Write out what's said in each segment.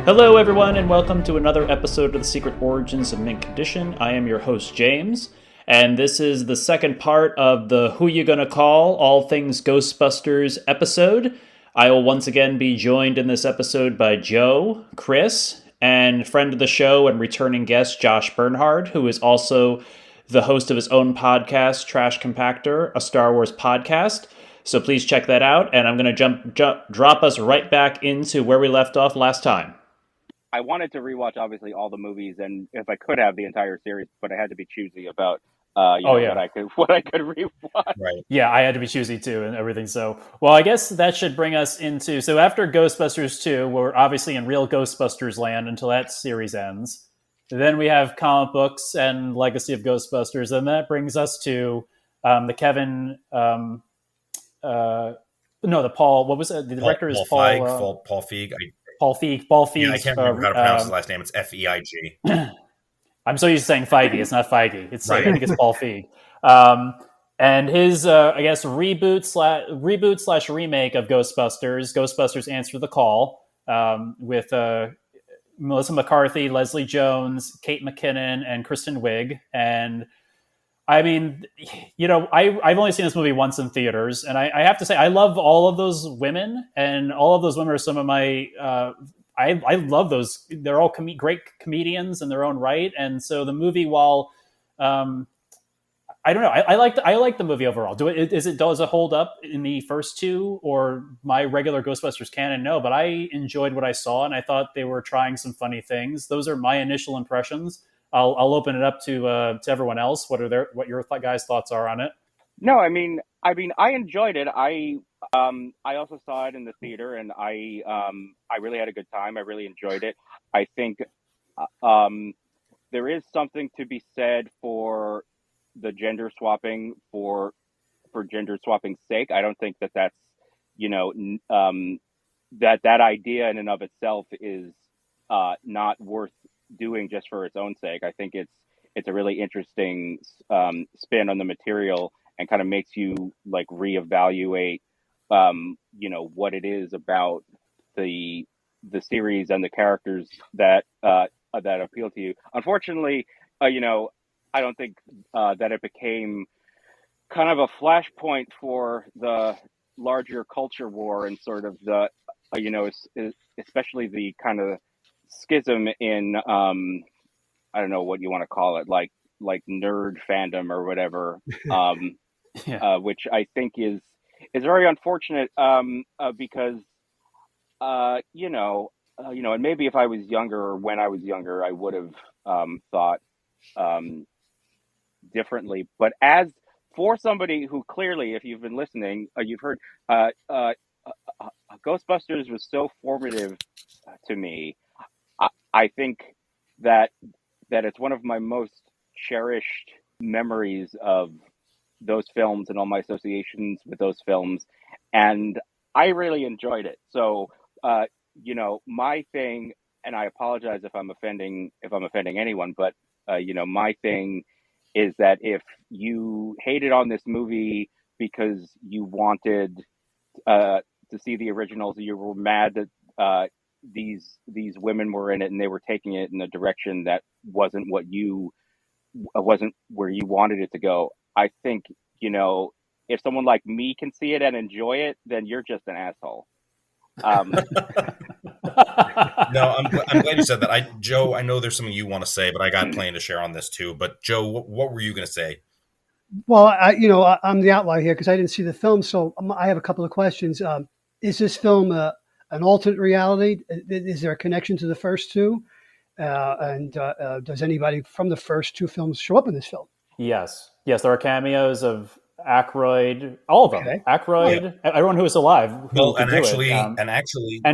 Hello, everyone, and welcome to another episode of The Secret Origins of Mint Condition. I am your host, James, and this is the second part of the Who You Gonna Call? All Things Ghostbusters episode. I will once again be joined in this episode by Joe, Chris, and friend of the show and returning guest, Josh Bernhard, who is also the host of his own podcast, Trash Compactor, a Star Wars podcast. So please check that out, and I'm going to drop us right back into where we left off last time. I wanted to rewatch, obviously, all the movies, and if I could have the entire series, but I had to be choosy about what I could rewatch. Right. Yeah, I had to be choosy too, and everything. So, well, I guess that should bring us into. So after Ghostbusters 2, we're obviously in real Ghostbusters land until that series ends. Then we have comic books and Legacy of Ghostbusters, and that brings us to the Kevin. The Paul. What was it? The director is Paul Feig. Paul Feig. Paul Feig. Yeah, I can't remember how to pronounce his last name. It's Feig. I'm so used to saying Feige. It's not Feige. It's right. I think it's Paul Feig. And his, I guess, reboot slash remake of Ghostbusters Answer the Call, with Melissa McCarthy, Leslie Jones, Kate McKinnon, and Kristen Wiig. And I mean, I've only seen this movie once in theaters, and I have to say I love all of those women, and all of those women are some of my. I love those. They're all great comedians in their own right, and so the movie, while I don't know, I like the movie overall. Does it hold up in the first two or my regular Ghostbusters canon? No, but I enjoyed what I saw, and I thought they were trying some funny things. Those are my initial impressions. I'll open it up to everyone else. What your guys' thoughts are on it? No, I mean, I enjoyed it. I also saw it in the theater, and I really had a good time. I really enjoyed it. I think there is something to be said for the gender swapping for gender swapping's sake. I don't think that's that idea in and of itself is not worth doing just for its own sake. I think it's a really interesting spin on the material, and kind of makes you like reevaluate what it is about the series and the characters that appeal to you. Unfortunately, I don't think that it became kind of a flashpoint for the larger culture war, and sort of the especially the kind of schism in I don't know what you want to call it, like nerd fandom or whatever, which I think is very unfortunate, because and maybe if I was younger, or when I was younger, I would have thought differently. But as for somebody who clearly, if you've been listening, you've heard Ghostbusters was so formative to me. I think that it's one of my most cherished memories of those films and all my associations with those films, and I really enjoyed it. So, my thing, and I apologize if I'm offending anyone, but my thing is that if you hated on this movie because you wanted to see the originals, you were mad that these women were in it and they were taking it in a direction that wasn't where you wanted it to go. I think, if someone like me can see it and enjoy it, then you're just an asshole. No, I'm glad you said that. Joe, I know there's something you want to say, but I got plenty to share on this too. But Joe, what were you going to say? Well, I'm the outlier here because I didn't see the film, so I have a couple of questions. Is this film an alternate reality? Is there a connection to the first two? And does anybody from the first two films show up in this film? Yes, there are cameos of Aykroyd, all of them. Okay. Aykroyd, everyone who was alive. And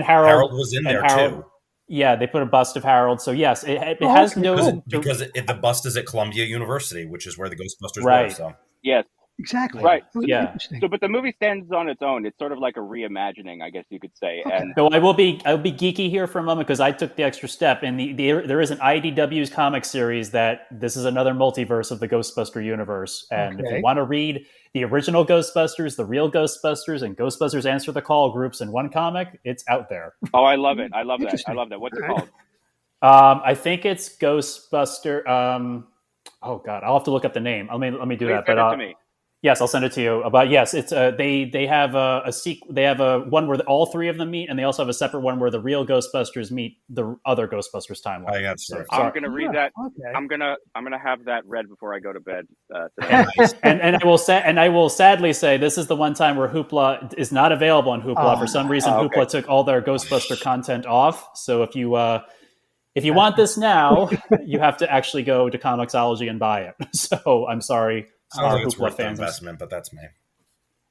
Harold was in there too. Yeah, they put a bust of Harold. So yes, it has no because the bust is at Columbia University, which is where the Ghostbusters were. So yes, Exactly. Right. Oh, Yeah. interesting. So, but the movie stands on its own. It's sort of like a reimagining, I guess you could say. Okay. And So I'll be geeky here for a moment because I took the extra step. And there is an IDW's comic series that this is another multiverse of the Ghostbuster universe. And if Okay. you want to read the original Ghostbusters, the real Ghostbusters, and Ghostbusters Answer the Call groups in one comic, it's out there. oh, I love it. I love that. I Interesting. love that. What's it All right. called? I think it's Ghostbuster. Oh God, I'll have to look up the name. Let me do Please that. send But it to me. yes, I'll send it to you. But yes, it's they have a they have a one where all three of them meet, and they also have a separate one where the real Ghostbusters meet the other Ghostbusters timeline. I got so I'm gonna read that. Okay. I'm gonna have that read before I go to bed today. And I will sadly say this is the one time where Hoopla is not available on Hoopla. For some reason, okay. Hoopla took all their Ghostbuster content off. So if you want this now, you have to actually go to Comixology and buy it. So I'm sorry, Sounds like it's Hoopla worth the fans. investment, but that's me.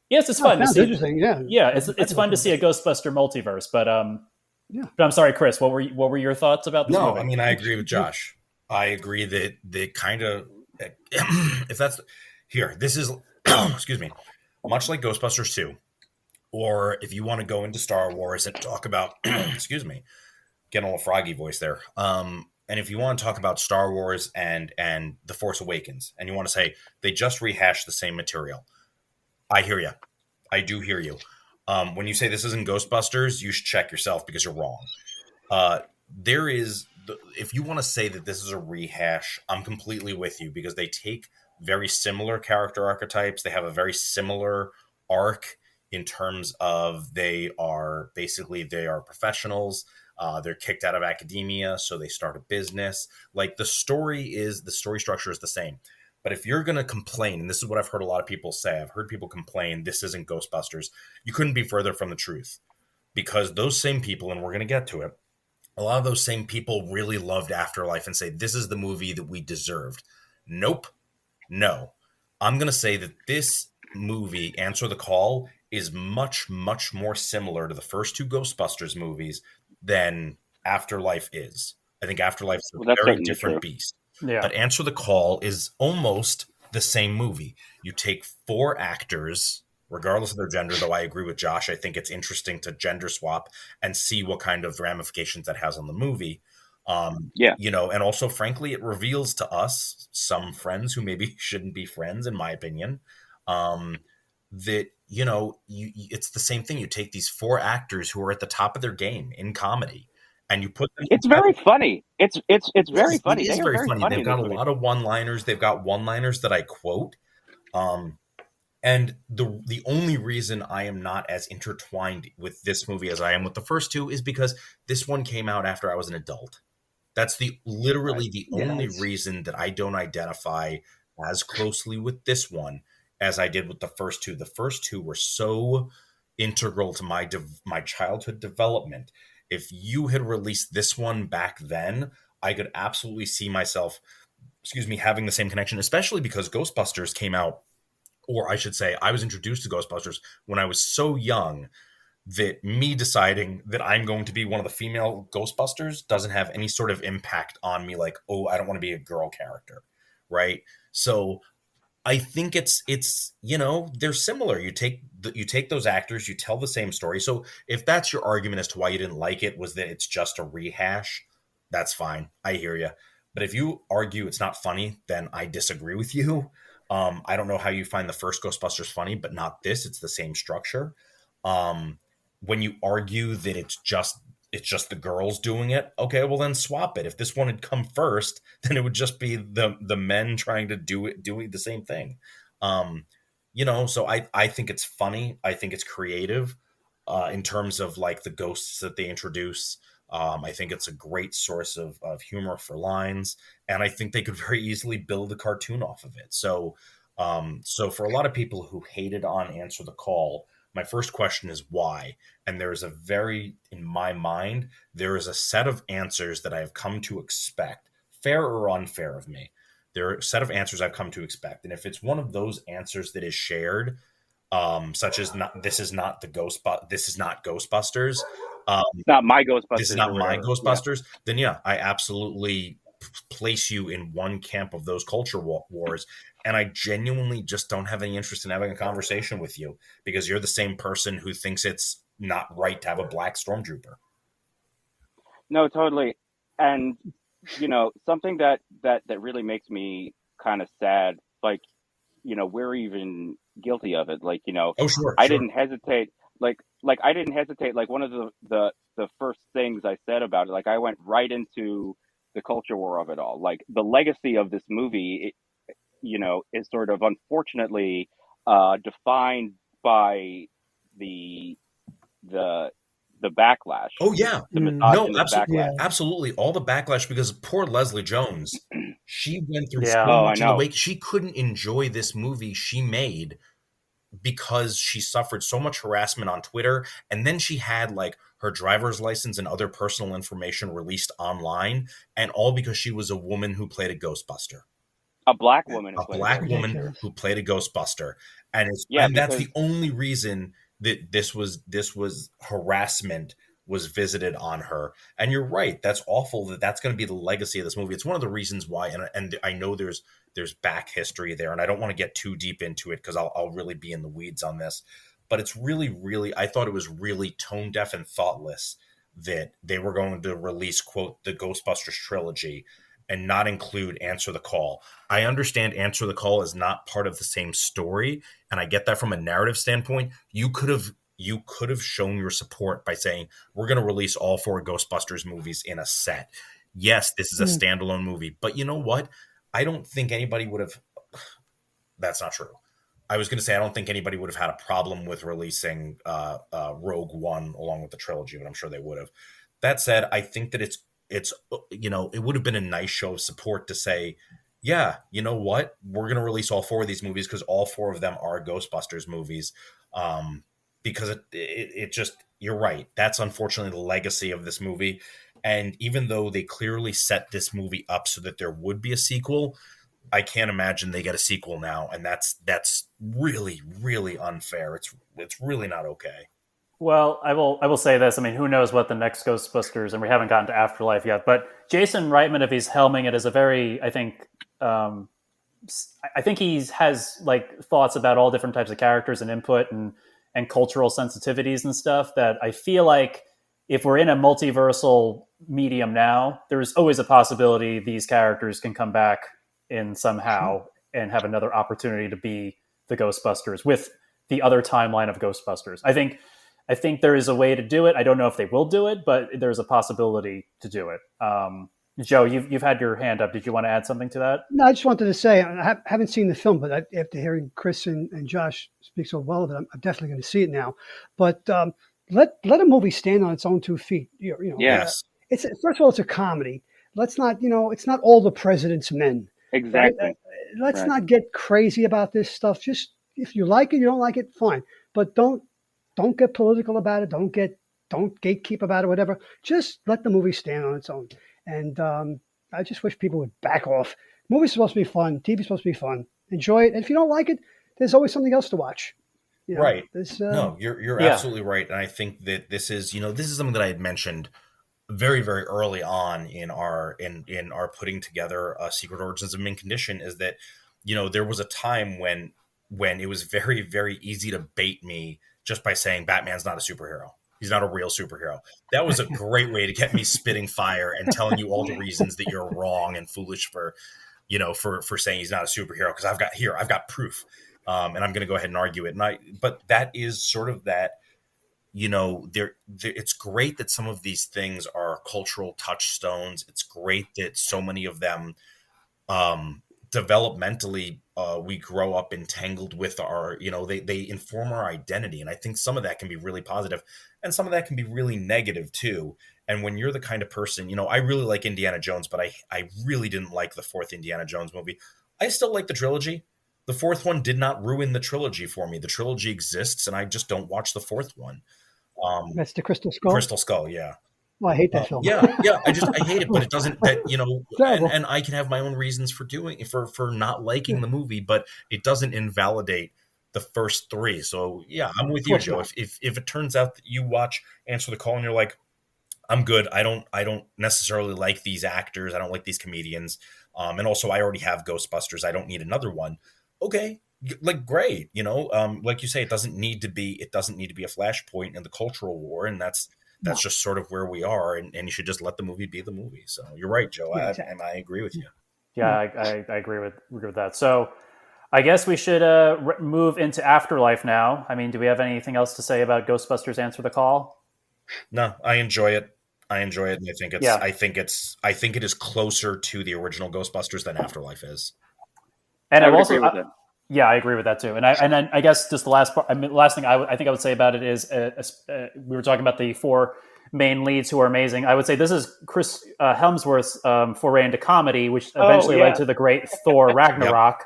Yes, it's fun to Sounds see. interesting. Yeah. Yeah, it's fun to see a Ghostbuster multiverse. But Yeah. But I'm sorry, Chris. What were your thoughts about this No, movie? I mean I agree with Josh. I agree that they kind of if that's here, this is excuse me, much like Ghostbusters 2, or if you want to go into Star Wars and talk about excuse me, getting a little froggy voice there. And if you want to talk about Star Wars and The Force Awakens, and you want to say they just rehashed the same material, I hear you. I do hear you. When you say this isn't Ghostbusters, you should check yourself because you're wrong. There is, if you want to say that this is a rehash, I'm completely with you because they take very similar character archetypes. They have a very similar arc in terms of they are professionals. They're kicked out of academia, so they start a business. Like the story structure is the same. But if you're going to complain, and this is what I've heard a lot of people say, I've heard people complain, this isn't Ghostbusters. You couldn't be further from the truth because those same people, and we're going to get to it, a lot of those same people really loved Afterlife and say, this is the movie that we deserved. Nope. No. I'm going to say that this movie, Answer the Call, is much, much more similar to the first two Ghostbusters movies than Afterlife is. I think Afterlife is a very different beast. Yeah. But Answer the Call is almost the same movie. You take four actors, regardless of their gender, though I agree with Josh. I think it's interesting to gender swap and see what kind of ramifications that has on the movie. You know, and also, frankly, it reveals to us, some friends who maybe shouldn't be friends, in my opinion, that, you know, it's the same thing. You take these four actors who are at the top of their game in comedy, and you put them. It's very funny. It's very funny. It is very funny. They've got a movie. lot of one-liners. They've got one-liners that I quote. And the only reason I am not as intertwined with this movie as I am with the first two is because this one came out after I was an adult. That's literally the only reason that I don't identify as closely with this one as I did with the first two. The first two were so integral to my childhood development. If you had released this one back then, I could absolutely see myself, having the same connection, especially because Ghostbusters came out, or I should say, I was introduced to Ghostbusters when I was so young that me deciding that I'm going to be one of the female Ghostbusters doesn't have any sort of impact on me. Like, oh, I don't want to be a girl character, right? So I think it's you know, they're similar. You take those actors, you tell the same story. So if that's your argument as to why you didn't like it, was that it's just a rehash, that's fine. I hear you. But if you argue it's not funny, then I disagree with you. I don't know how you find the first Ghostbusters funny, but not this. It's the same structure. When you argue that it's just the girls doing it, okay, well then swap it. If this one had come first, then it would just be the men trying to doing the same thing. You know, so I think it's funny. I think it's creative in terms of like the ghosts that they introduce. I think it's a great source of humor for lines, and I think they could very easily build a cartoon off of it. So for a lot of people who hated on Answer the Call, my first question is why? And in my mind, there is a set of answers that I have come to expect, fair or unfair of me. There are a set of answers I've come to expect. And if it's one of those answers that is shared, such as this is not Ghostbusters. This is not Not my Ghostbusters. This is not my Ghostbusters. Then yeah, I absolutely place you in one camp of those culture wars. And I genuinely just don't have any interest in having a conversation with you because you're the same person who thinks it's not right to have a black stormtrooper. No, totally. And something that really makes me kind of sad, like, we're even guilty of it. Like, Oh, sure. I didn't hesitate. Like I didn't hesitate. Like one of the first things I said about it, like I went right into the culture war of it all. Like the legacy of this movie, is sort of unfortunately defined by the backlash. Oh yeah, the no, absolutely, absolutely, all the backlash because poor Leslie Jones, she went through Yeah. so much in the wake. She couldn't enjoy this movie she made because she suffered so much harassment on Twitter, and then she had like her driver's license and other personal information released online, and all because she was a woman who played a Ghostbuster. A black woman who played a Ghostbuster, and that's the only reason that this was harassment was visited on her. And you're right, that's awful that's going to be the legacy of this movie. It's one of the reasons why, and I know there's back history there, and I don't want to get too deep into it because I'll really be in the weeds on this. But it's really, really, I thought it was really tone deaf and thoughtless that they were going to release, quote, the Ghostbusters trilogy and not include Answer the Call. I understand Answer the Call is not part of the same story, and I get that from a narrative standpoint. You could have shown your support by saying, we're going to release all 4 Ghostbusters movies in a set. Yes, this is a standalone movie, but you know what? I don't think anybody would have... That's not true. I was going to say, I don't think anybody would have had a problem with releasing Rogue One along with the trilogy, but I'm sure they would have. That said, I think that it's it would have been a nice show of support to say, yeah, you know what? We're going to release all 4 of these movies because all 4 of them are Ghostbusters movies. Because it just, you're right. That's unfortunately the legacy of this movie. And even though they clearly set this movie up so that there would be a sequel, I can't imagine they get a sequel now. And that's really, really unfair. It's really not okay. Well, I will say this. I mean, who knows what the next Ghostbusters, and we haven't gotten to Afterlife yet, but Jason Reitman, if he's helming it, is a very, I think he has like thoughts about all different types of characters and input and cultural sensitivities and stuff that I feel like if we're in a multiversal medium now, there's always a possibility these characters can come back in somehow and have another opportunity to be the Ghostbusters with the other timeline of Ghostbusters. I think there is a way to do it. I don't know if they will do it, but there's a possibility to do it. Joe, you've had your hand up. Did you want to add something to that? No, I just wanted to say I haven't seen the film, but after hearing Chris and Josh speak so well of it, I'm definitely going to see it now. But let a movie stand on its own 2 feet. Yes. It's first of all, it's a comedy. Let's not, it's not All the President's Men. Exactly. Right? Let's not get crazy about this stuff. Just if you like it, you don't like it, fine. But don't get political about it. Don't gatekeep about it, whatever. Just let the movie stand on its own. And I just wish people would back off. Movies supposed to be fun. TV's supposed to be fun. Enjoy it. And if you don't like it, there's always something else to watch. Right. No, you're absolutely right. And I think that this is something that I had mentioned very, very early on in our putting together Secret Origins of Mint Condition, is that, there was a time when it was very, very easy to bait me just by saying Batman's not a superhero. He's not a real superhero. That was a great way to get me spitting fire and telling you all the reasons that you're wrong and foolish for saying he's not a superhero. Because I've got proof, and I'm going to go ahead and argue it. But that is sort of that. It's great that some of these things are cultural touchstones. It's great that so many of them, developmentally, we grow up entangled with our, they inform our identity. And I think some of that can be really positive and some of that can be really negative too. And when you're the kind of person, I really like Indiana Jones, but I really didn't like the 4th Indiana Jones movie. I still like the trilogy. The 4th one did not ruin the trilogy for me. The trilogy exists and I just don't watch the 4th one. That's the Crystal Skull? Crystal Skull, yeah. Well, I hate that film. Yeah. I hate it, but it doesn't. And I can have my own reasons for not liking the movie, but it doesn't invalidate the first 3. So yeah, I'm with you, Joe. If it turns out that you watch Answer the Call and you're like, I'm good. I don't necessarily like these actors. I don't like these comedians. And also I already have Ghostbusters. I don't need another one. Okay. Like great, like you say, it doesn't need to be a flashpoint in the cultural war, and that's No. just sort of where we are, and you should just let the movie be the movie. So you're right, Joe. Yeah, exactly. And I agree with you. Yeah, I agree with that. So I guess we should move into Afterlife now. I mean, do we have anything else to say about Ghostbusters Answer the Call? No, I enjoy it. And Yeah. I think it is closer to the original Ghostbusters than Afterlife is. And I I've would also, agree with it. yeah, I agree with that too. And then I guess just the last part, last thing I think I would say about it is, we were talking about the four main leads who are amazing. I would say this is Chris Hemsworth's foray into comedy, which eventually led to the great Thor Ragnarok.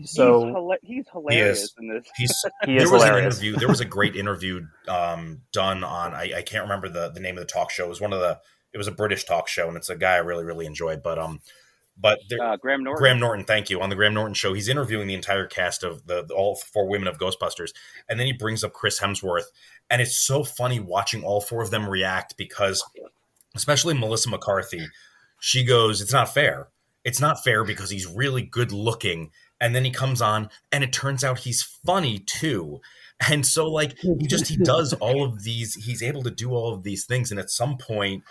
So he's hilarious in this. There was a great interview done on, I can't remember the name of the talk show. It was a British talk show, and it's a guy I really, really enjoyed. But Graham Norton. Graham Norton, thank you. On the Graham Norton show, he's interviewing the entire cast of all four women of Ghostbusters, and then he brings up Chris Hemsworth, and it's so funny watching all four of them react, because especially Melissa McCarthy, she goes, "It's not fair. It's not fair because he's really good looking, and then he comes on, and it turns out he's funny too." And so, like, he does all of these. He's able to do all of these things, and at some point,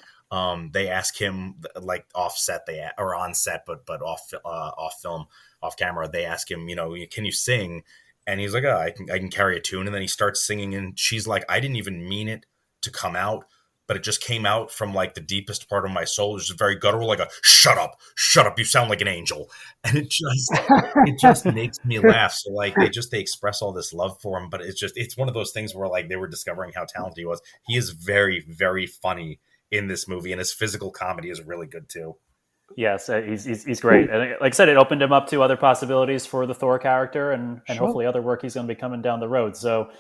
they ask him, like offset, or on set, but off film, off camera. They ask him, can you sing? And he's like, oh, I can carry a tune. And then he starts singing, and she's like, I didn't even mean it to come out, but it just came out from like the deepest part of my soul. It's just very guttural, like a shut up, you sound like an angel. And it just makes me laugh. So like they express all this love for him, but it's one of those things where like they were discovering how talented he was. He is very, very funny in this movie, and his physical comedy is really good too. Yes, he's great. And like I said, it opened him up to other possibilities for the Thor character, and hopefully other work he's going to be coming down the road. So,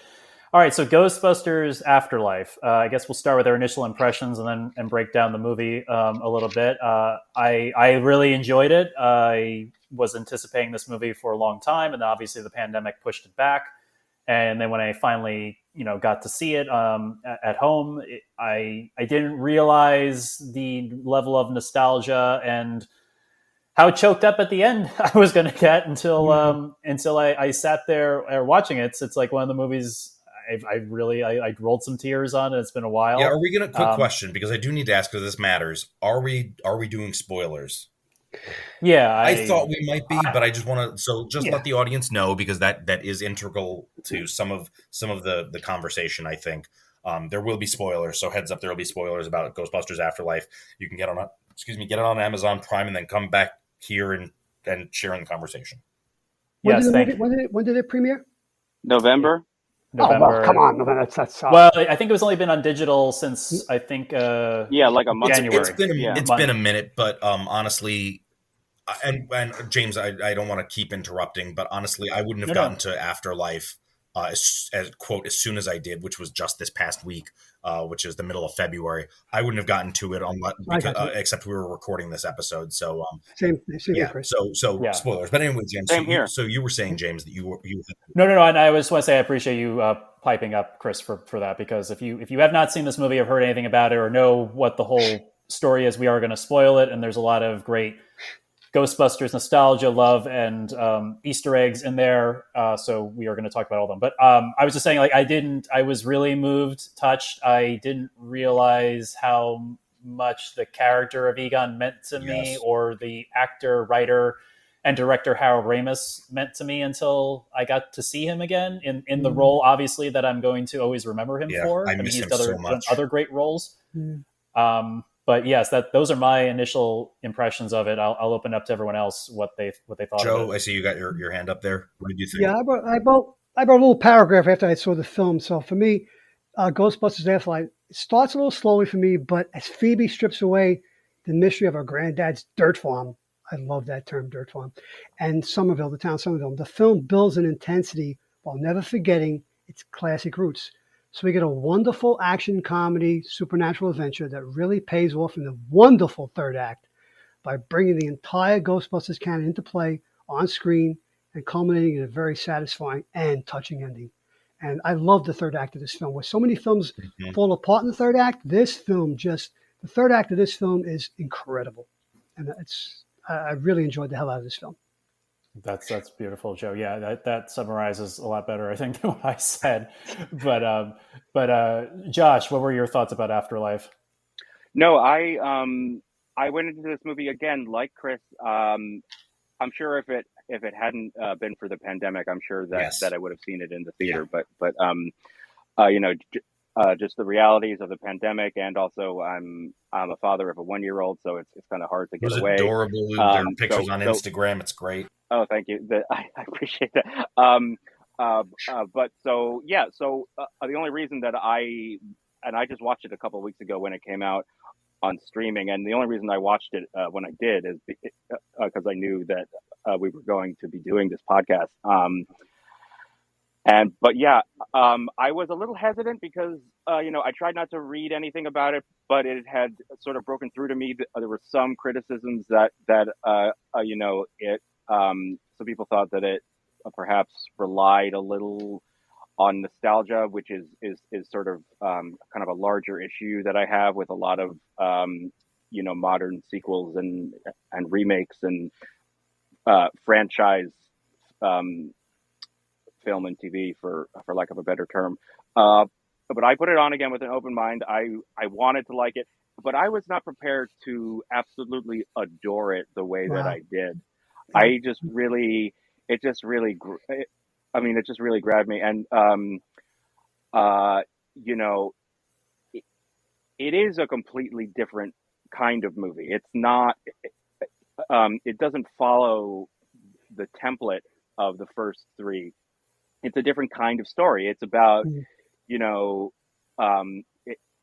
all right, so Ghostbusters Afterlife. I guess we'll start with our initial impressions and break down the movie a little bit. I really enjoyed it. I was anticipating this movie for a long time, and obviously the pandemic pushed it back. And then when I finally, got to see it at home, I didn't realize the level of nostalgia and how choked up at the end I was going to get until I sat there watching it. So it's like one of the movies I rolled some tears on, and it's been a while. Yeah, are we going to quick question, because I do need to ask, because this matters. Are we doing spoilers? Yeah, I thought we might be, but I just want to let the audience know, because that is integral to some of the conversation. I think there will be spoilers, so heads up, there will be spoilers about Ghostbusters Afterlife. You can get it on Amazon Prime, and then come back here and share in the conversation. When did it premiere? November. Oh, well, come on, that's well, I think it was only been on digital since I think like a month. January. It's been a minute, but honestly, and James, I don't want to keep interrupting, but honestly, I wouldn't have gotten to Afterlife as soon as I did, which was just this past week, which is the middle of February. I wouldn't have gotten to it except we were recording this episode. So same yeah. Chris. So spoilers. But anyway, James, same here. So you were saying, James, that you No. And I just want to say I appreciate you piping up, Chris, for that, because if you have not seen this movie or heard anything about it or know what the whole story is, we are going to spoil it. And there's a lot of great Ghostbusters nostalgia, love, and Easter eggs in there. So we are going to talk about all of them. But I was just saying, like, I was really moved, touched. I didn't realize how much the character of Egon meant to me, or the actor, writer, and director Harold Ramis meant to me, until I got to see him again in the role, obviously, that I'm going to always remember him for. I mean, he's done so much. Other great roles. But yes, those are my initial impressions of it. I'll open up to everyone else what they thought. Joe, of it. I see you got your hand up there. What did you think? Yeah, I wrote a little paragraph after I saw the film. So for me, Ghostbusters Afterlife starts a little slowly for me, but as Phoebe strips away the mystery of her granddad's dirt farm, I love that term, dirt farm, and Somerville, the town Somerville, the film builds an intensity while never forgetting its classic roots. So we get a wonderful action comedy, supernatural adventure that really pays off in the wonderful third act by bringing the entire Ghostbusters canon into play on screen and culminating in a very satisfying and touching ending. And I love the third act of this film. Where so many films Mhm. fall apart in the third act, the third act of this film is incredible. And I really enjoyed the hell out of this film. That's beautiful, Joe. Yeah, that summarizes a lot better, I think, than what I said. But Josh, what were your thoughts about Afterlife? No, I went into this movie again like Chris. I'm sure if it hadn't been for the pandemic, I'm sure that Yes. I would have seen it in the Yeah. theater. But you know, just the realities of the pandemic, and also I'm a father of a 1-year-old, so it's kind of hard to It get was away. adorable. There are pictures on So Instagram. It's great. oh, thank you. I appreciate that. But so yeah, so the only reason that I just watched it a couple of weeks ago when it came out on streaming, and the only reason I watched it when I did is because I knew that we were going to be doing this podcast. But yeah, I was a little hesitant because I tried not to read anything about it, but it had sort of broken through to me. There were some criticisms it some people thought that it perhaps relied a little on nostalgia, which is sort of kind of a larger issue that I have with a lot of modern sequels and remakes and franchise um, film and TV for lack of a better term. But I put it on again with an open mind. I wanted to like it, but I was not prepared to absolutely adore it the way that Wow. I did. Yeah. I just really, it just really, I mean, it just really grabbed me. And, uh, you know, it, it is a completely different kind of movie. It's not, it doesn't follow the template of the first three. It's a different kind of story. It's about, Mm.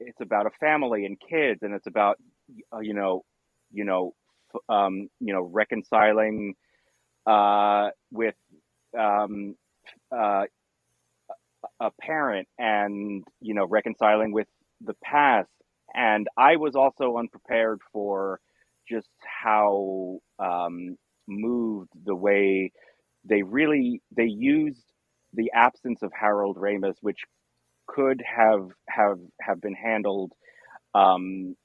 it's about a family and kids, and it's about, uh, you know, you know, reconciling with um, uh, a parent, and reconciling with the past. And I was also unprepared for just how moved the way they used the absence of Harold Ramis, which could have been handled um,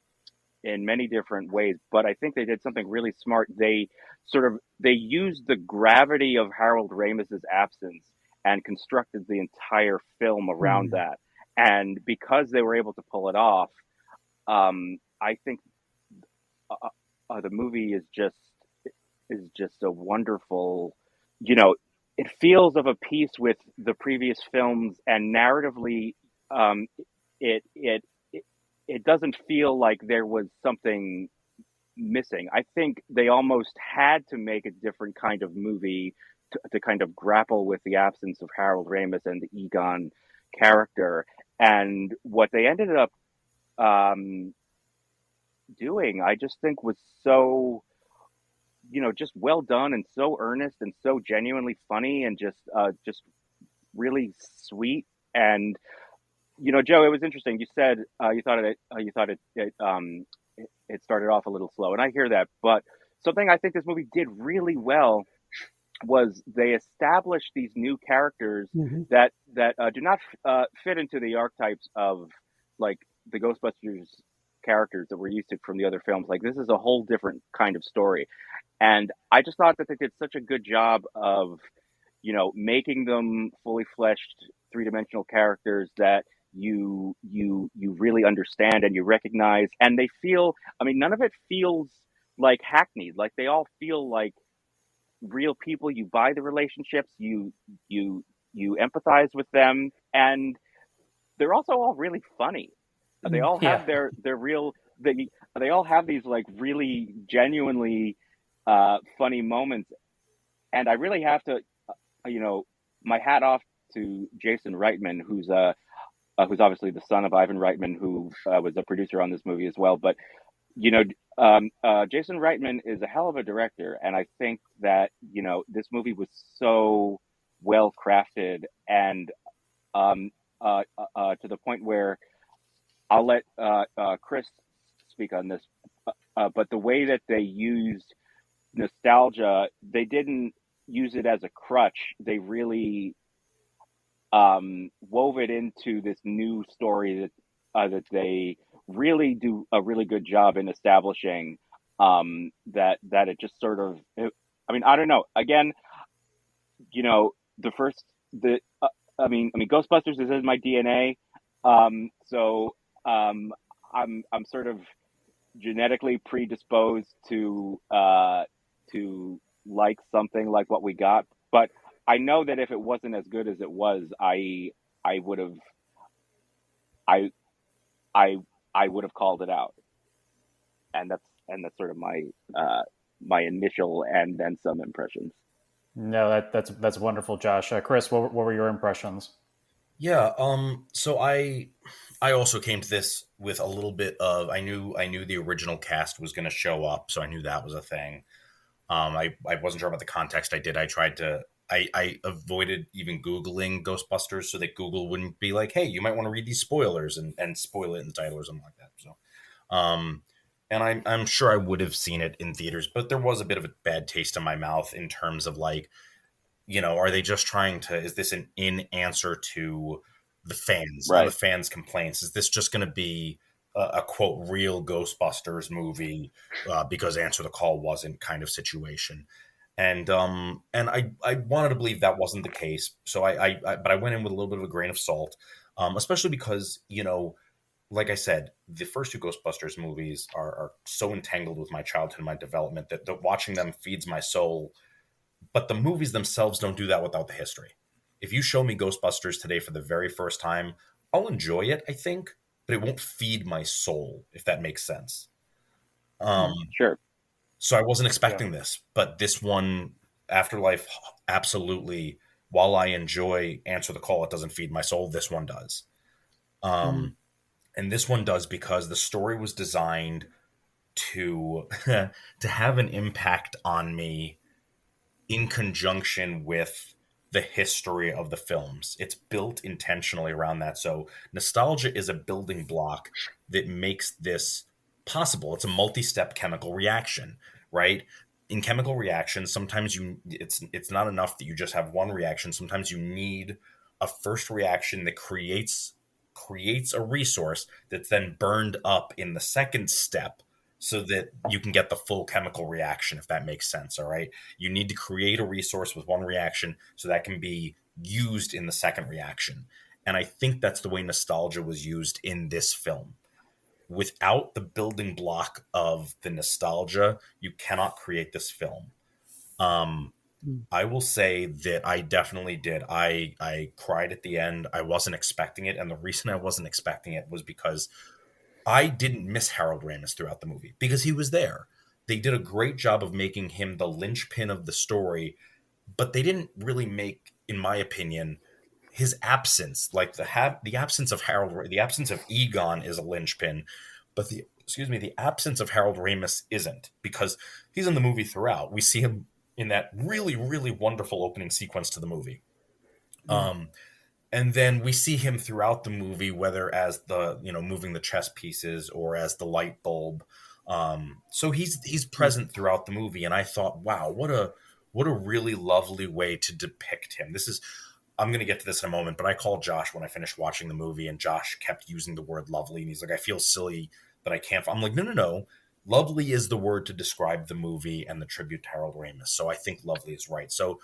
in many different ways. But I think they did something really smart. They used the gravity of Harold Ramis's absence and constructed the entire film around Mm. that. And because they were able to pull it off, I think the movie is just a wonderful, you know, it feels of a piece with the previous films, and narratively, um, it it it it doesn't feel like there was something missing. I think they almost had to make a different kind of movie to kind of grapple with the absence of Harold Ramis and the Egon character. And what they ended up um, doing, I just think was so, just well done and so earnest and so genuinely funny and just really sweet. And Joe, it was interesting. You said it started off a little slow, and I hear that. But something I think this movie did really well was they established these new characters Mhm. that do not fit into the archetypes of like the Ghostbusters characters that we're used to from the other films. Like this is a whole different kind of story, and I just thought that they did such a good job of making them fully fleshed three-dimensional characters that you really understand and you recognize, and they feel, I mean, none of it feels like hackneyed. Like they all feel like real people. You buy the relationships, you you empathize with them, and they're also all really funny. They Mm. all Yeah, have their real they all have these like really genuinely funny moments. And I really have to you know my hat off to Jason Reitman, who's obviously the son of Ivan Reitman, who was a producer on this movie as well. But you know, Jason Reitman is a hell of a director, and I think that this movie was so well crafted, and um, to the point where I'll let Chris speak on this. But the way that they used nostalgia, they didn't use it as a crutch. They really wove it into this new story that they really do a really good job in establishing. That it just sort of, I mean, I don't know. Again, the first the I mean, Ghostbusters is in my DNA. So I'm sort of genetically predisposed to like something like what we got, but I know that if it wasn't as good as it was, I would have I I I would have called it out, and that's sort of my initial and then some impressions. No, that's wonderful, Josh. Chris, what were your impressions? Yeah, so I also came to this with a little bit of I knew the original cast was going to show up, so I knew that was a thing. I wasn't sure about the context. I tried to I avoided even Googling Ghostbusters so that Google wouldn't be like, hey, you might want to read these spoilers and spoil it in the title or something like that. So and I'm sure I would have seen it in theaters, but there was a bit of a bad taste in my mouth in terms of like, are they just trying to, is this an in answer to the fans, the Right. fans' complaints? Is this just going to be a quote real Ghostbusters movie because Answer the Call wasn't kind of situation? And I wanted to believe that wasn't the case. So but I went in with a little bit of a grain of salt, especially because, like I said, the first two Ghostbusters movies are so entangled with my childhood and my development that watching them feeds my soul. But the movies themselves don't do that without the history. If you show me Ghostbusters today for the very first time, I'll enjoy it, I think, but it won't feed my soul, if that makes sense. Sure. So I wasn't expecting this, but this one, Afterlife, absolutely. While I enjoy Answer the Call, it doesn't feed my soul. This one does. And this one does because the story was designed to to have an impact on me in conjunction with the history of the films. It's built intentionally around that. So nostalgia is a building block that makes this possible. It's a multi-step chemical reaction, right? In chemical reactions, sometimes it's not enough that you just have one reaction. Sometimes you need a first reaction that creates a resource that's then burned up in the second step so that you can get the full chemical reaction, if that makes sense. All right. You need to create a resource with one reaction so that can be used in the second reaction. And I think that's the way nostalgia was used in this film. Without the building block of the nostalgia, you cannot create this film. I will say that I definitely did. I cried at the end. I wasn't expecting it. And the reason I wasn't expecting it was because I didn't miss Harold Ramis throughout the movie because he was there. They did a great job of making him the linchpin of the story, but they didn't really make, in my opinion, his absence, like the absence of the absence of Egon is a linchpin, but the absence of Harold Ramis isn't, because he's in the movie throughout. We see him in that really, really wonderful opening sequence to the movie. And then we see him throughout the movie, whether as the, moving the chess pieces or as the light bulb. So he's present throughout the movie. And I thought, wow, what a really lovely way to depict him. I'm going to get to this in a moment, but I called Josh when I finished watching the movie, and Josh kept using the word lovely. And he's like, I feel silly that I can't. I'm like, no. Lovely is the word to describe the movie and the tribute to Harold Ramis. So I think lovely is right. So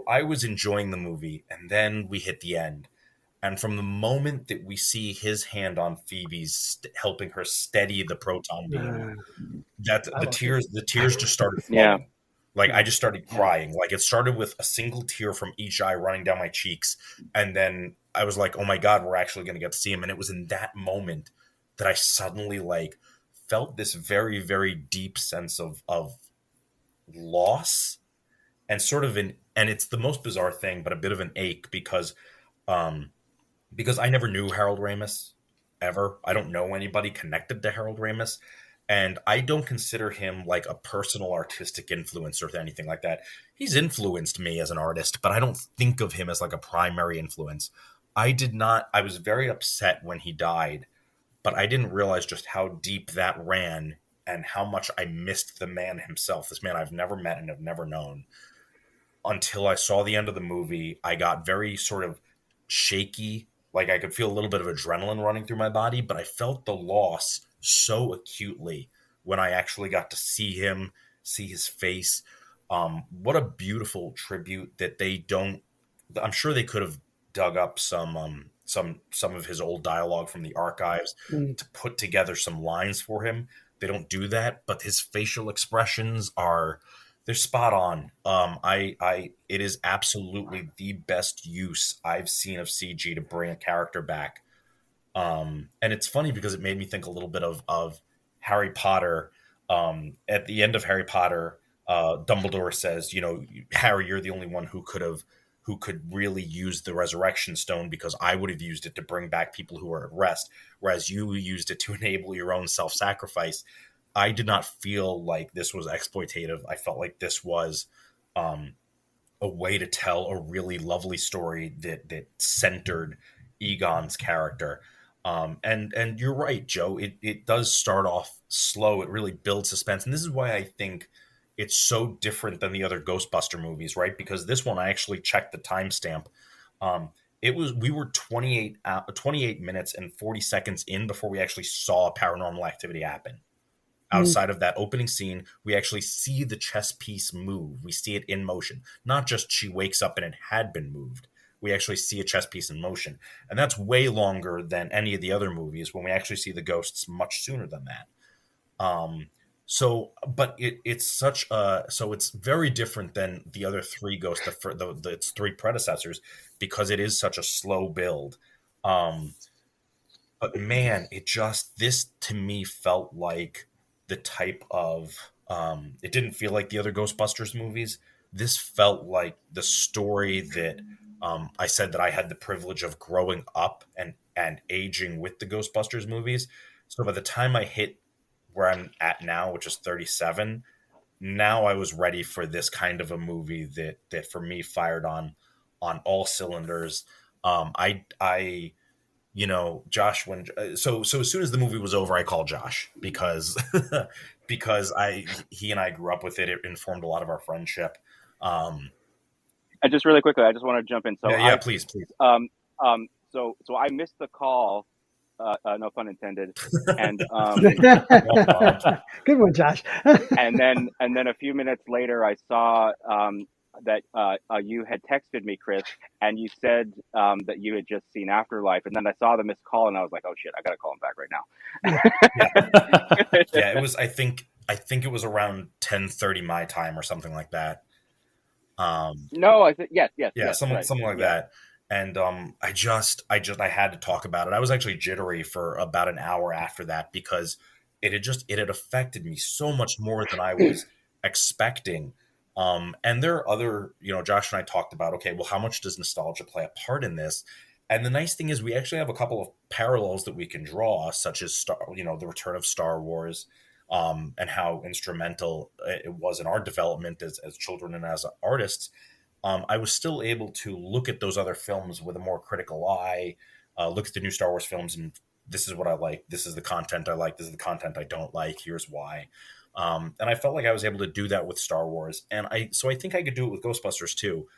I was enjoying the movie, and then we hit the end. And from the moment that we see his hand on Phoebe's helping her steady the proton beam, that the tears just started flowing. Yeah. Like I just started crying. Like it started with a single tear from each eye running down my cheeks. And then I was like, oh my God, we're actually going to get to see him. And it was in that moment that I suddenly felt this very, very deep sense of loss and sort of and it's the most bizarre thing, but a bit of an ache because I never knew Harold Ramis ever. I don't know anybody connected to Harold Ramis, and I don't consider him like a personal artistic influence or anything like that. He's influenced me as an artist, but I don't think of him as like a primary influence. I was very upset when he died, but I didn't realize just how deep that ran and how much I missed the man himself, this man I've never met and have never known, until I saw the end of the movie. I got very sort of shaky. Like I could feel a little bit of adrenaline running through my body, but I felt the loss so acutely when I actually got to see him, see his face. What a beautiful tribute that they don't. I'm sure they could have dug up some of his old dialogue from the archives to put together some lines for him. They don't do that, but his facial expressions they're spot on. It is absolutely the best use I've seen of CG to bring a character back. And it's funny because it made me think a little bit of Harry Potter. At the end of Harry Potter, Dumbledore says, Harry, you're the only one who could really use the resurrection stone, because I would have used it to bring back people who are at rest, whereas you used it to enable your own self-sacrifice. I did not feel like this was exploitative. I felt like this was a way to tell a really lovely story that centered Egon's character. And you're right, Joe. It does start off slow. It really builds suspense. And this is why I think it's so different than the other Ghostbuster movies, right? Because this one, I actually checked the timestamp. We were 28 minutes and 40 seconds in before we actually saw paranormal activity happen. Outside of that opening scene, we actually see the chess piece move. We see it in motion. Not just she wakes up and it had been moved. We actually see a chess piece in motion. And that's way longer than any of the other movies, when we actually see the ghosts much sooner than that. But it's very different than the other three ghosts, its three predecessors, because it is such a slow build. But man, this to me felt like the type of, it didn't feel like the other Ghostbusters movies. This felt like the story that I said that I had the privilege of growing up and aging with the Ghostbusters movies. So by the time I hit where I'm at now, which is 37, now I was ready for this kind of a movie that for me fired on all cylinders. Josh, so as soon as the movie was over, I called Josh because he and I grew up with it. It informed a lot of our friendship. And just really quickly, I just want to jump in. So please. So I missed the call. No pun intended. And good one, Josh. and then a few minutes later, I saw that you had texted me, Chris, and you said that you had just seen Afterlife, and then I saw the missed call, and I was like, "Oh shit, I gotta call him back right now." Yeah, it was. I think it was around 10:30 my time or something like that. No, I think yes, something like that. And I had to talk about it. I was actually jittery for about an hour after that, because it had affected me so much more than I was expecting. And there are other, Josh and I talked about, okay, well, how much does nostalgia play a part in this? And the nice thing is we actually have a couple of parallels that we can draw, such as the return of Star Wars, and how instrumental it was in our development as children and as artists. I was still able to look at those other films with a more critical eye, look at the new Star Wars films, and this is what I like. This is the content I like. This is the content I don't like. Here's why. And I felt like I was able to do that with Star Wars. And so I think I could do it with Ghostbusters too.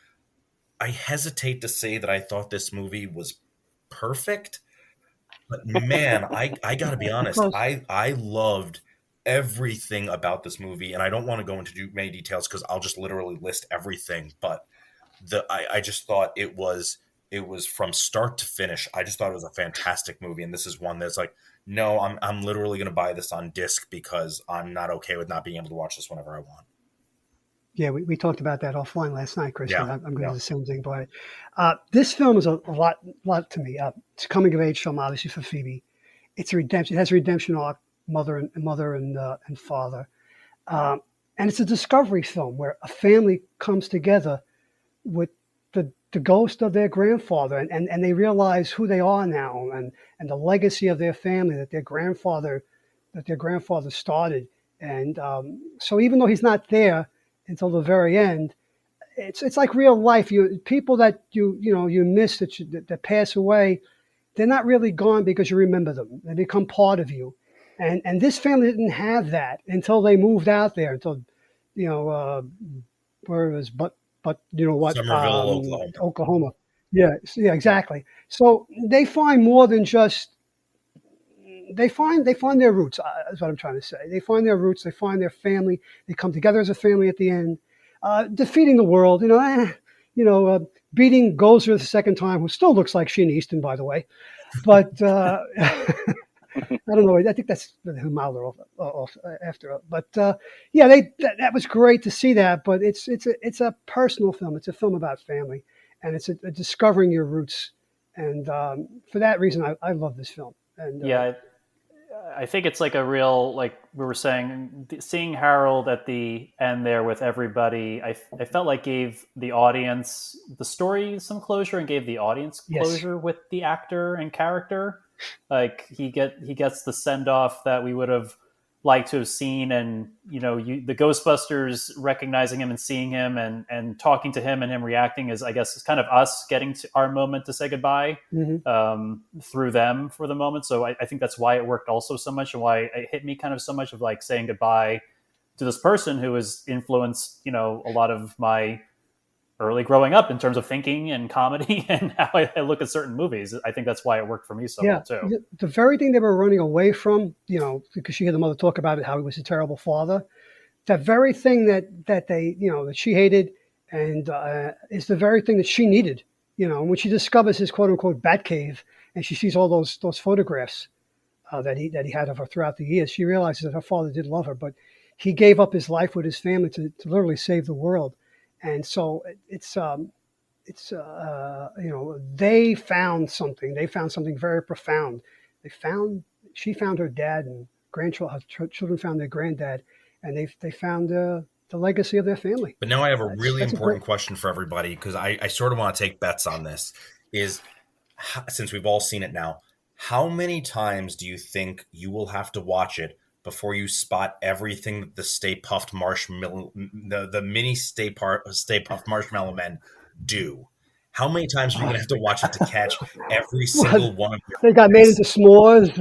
I hesitate to say that I thought this movie was perfect, but man, I gotta be honest. I loved everything about this movie, and I don't want to go into many details because I'll just literally list everything. But I just thought it was from start to finish. I just thought it was a fantastic movie, and this is one that's like, no, I'm literally going to buy this on disc because I'm not okay with not being able to watch this whenever I want. Yeah, we talked about that offline last night, Chris. Yeah. I'm going to do the same thing about it. This film is a lot to me. It's a coming of age film, obviously, for Phoebe. It's a redemption. It has a redemption arc, mother and father, and it's a discovery film where a family comes together with the ghost of their grandfather, and they realize who they are now, and the legacy of their family that their grandfather started. And so even though he's not there until the very end, it's like real life. People that you miss that pass away, they're not really gone because you remember them. They become part of you. And this family didn't have that until they moved out there, until where it was, but you know what, Somerville, Oklahoma. Yeah, exactly. So they find more than just they find their roots. Is what I'm trying to say. They find their roots. They find their family. They come together as a family at the end, defeating the world. You know, beating Gozer the second time, who still looks like Sheen Easton, by the way. But I don't know. I think that's who Mauler off after. But yeah, that was great to see that. But it's a personal film. It's a film about family, and it's a discovering your roots. And for that reason, I love this film. And Yeah, I think it's like a real, like we were saying, seeing Harold at the end there with everybody. I felt like gave the audience the story some closure and gave the audience yes, closure with the actor and character. Like he gets the send off that we would have liked to have seen, and the Ghostbusters recognizing him and seeing him and talking to him and him reacting is, I guess, is kind of us getting to our moment to say goodbye through them for the moment. So I think that's why it worked also so much, and why it hit me kind of so much of like saying goodbye to this person who has influenced a lot of my early growing up in terms of thinking and comedy and how I look at certain movies. I think that's why it worked for me so well too. The very thing they were running away from, because she heard the mother talk about it, how he was a terrible father. That very thing that they, that she hated, and is the very thing that she needed. And when she discovers his quote unquote bat cave, and she sees all those photographs that he had of her throughout the years, she realizes that her father did love her, but he gave up his life with his family to literally save the world. And so they found something. They found something very profound. She found her dad, and her children found their granddad, and they found the legacy of their family. But now I have a really important question for everybody, because I sort of want to take bets on this. Since we've all seen it now, how many times do you think you will have to watch it before you spot everything that the Stay Puft Marshmallow, the Mini Stay Puft Marshmallow Men do? How many times are you going to have to watch it to catch every single one of your? They got made into s'mores.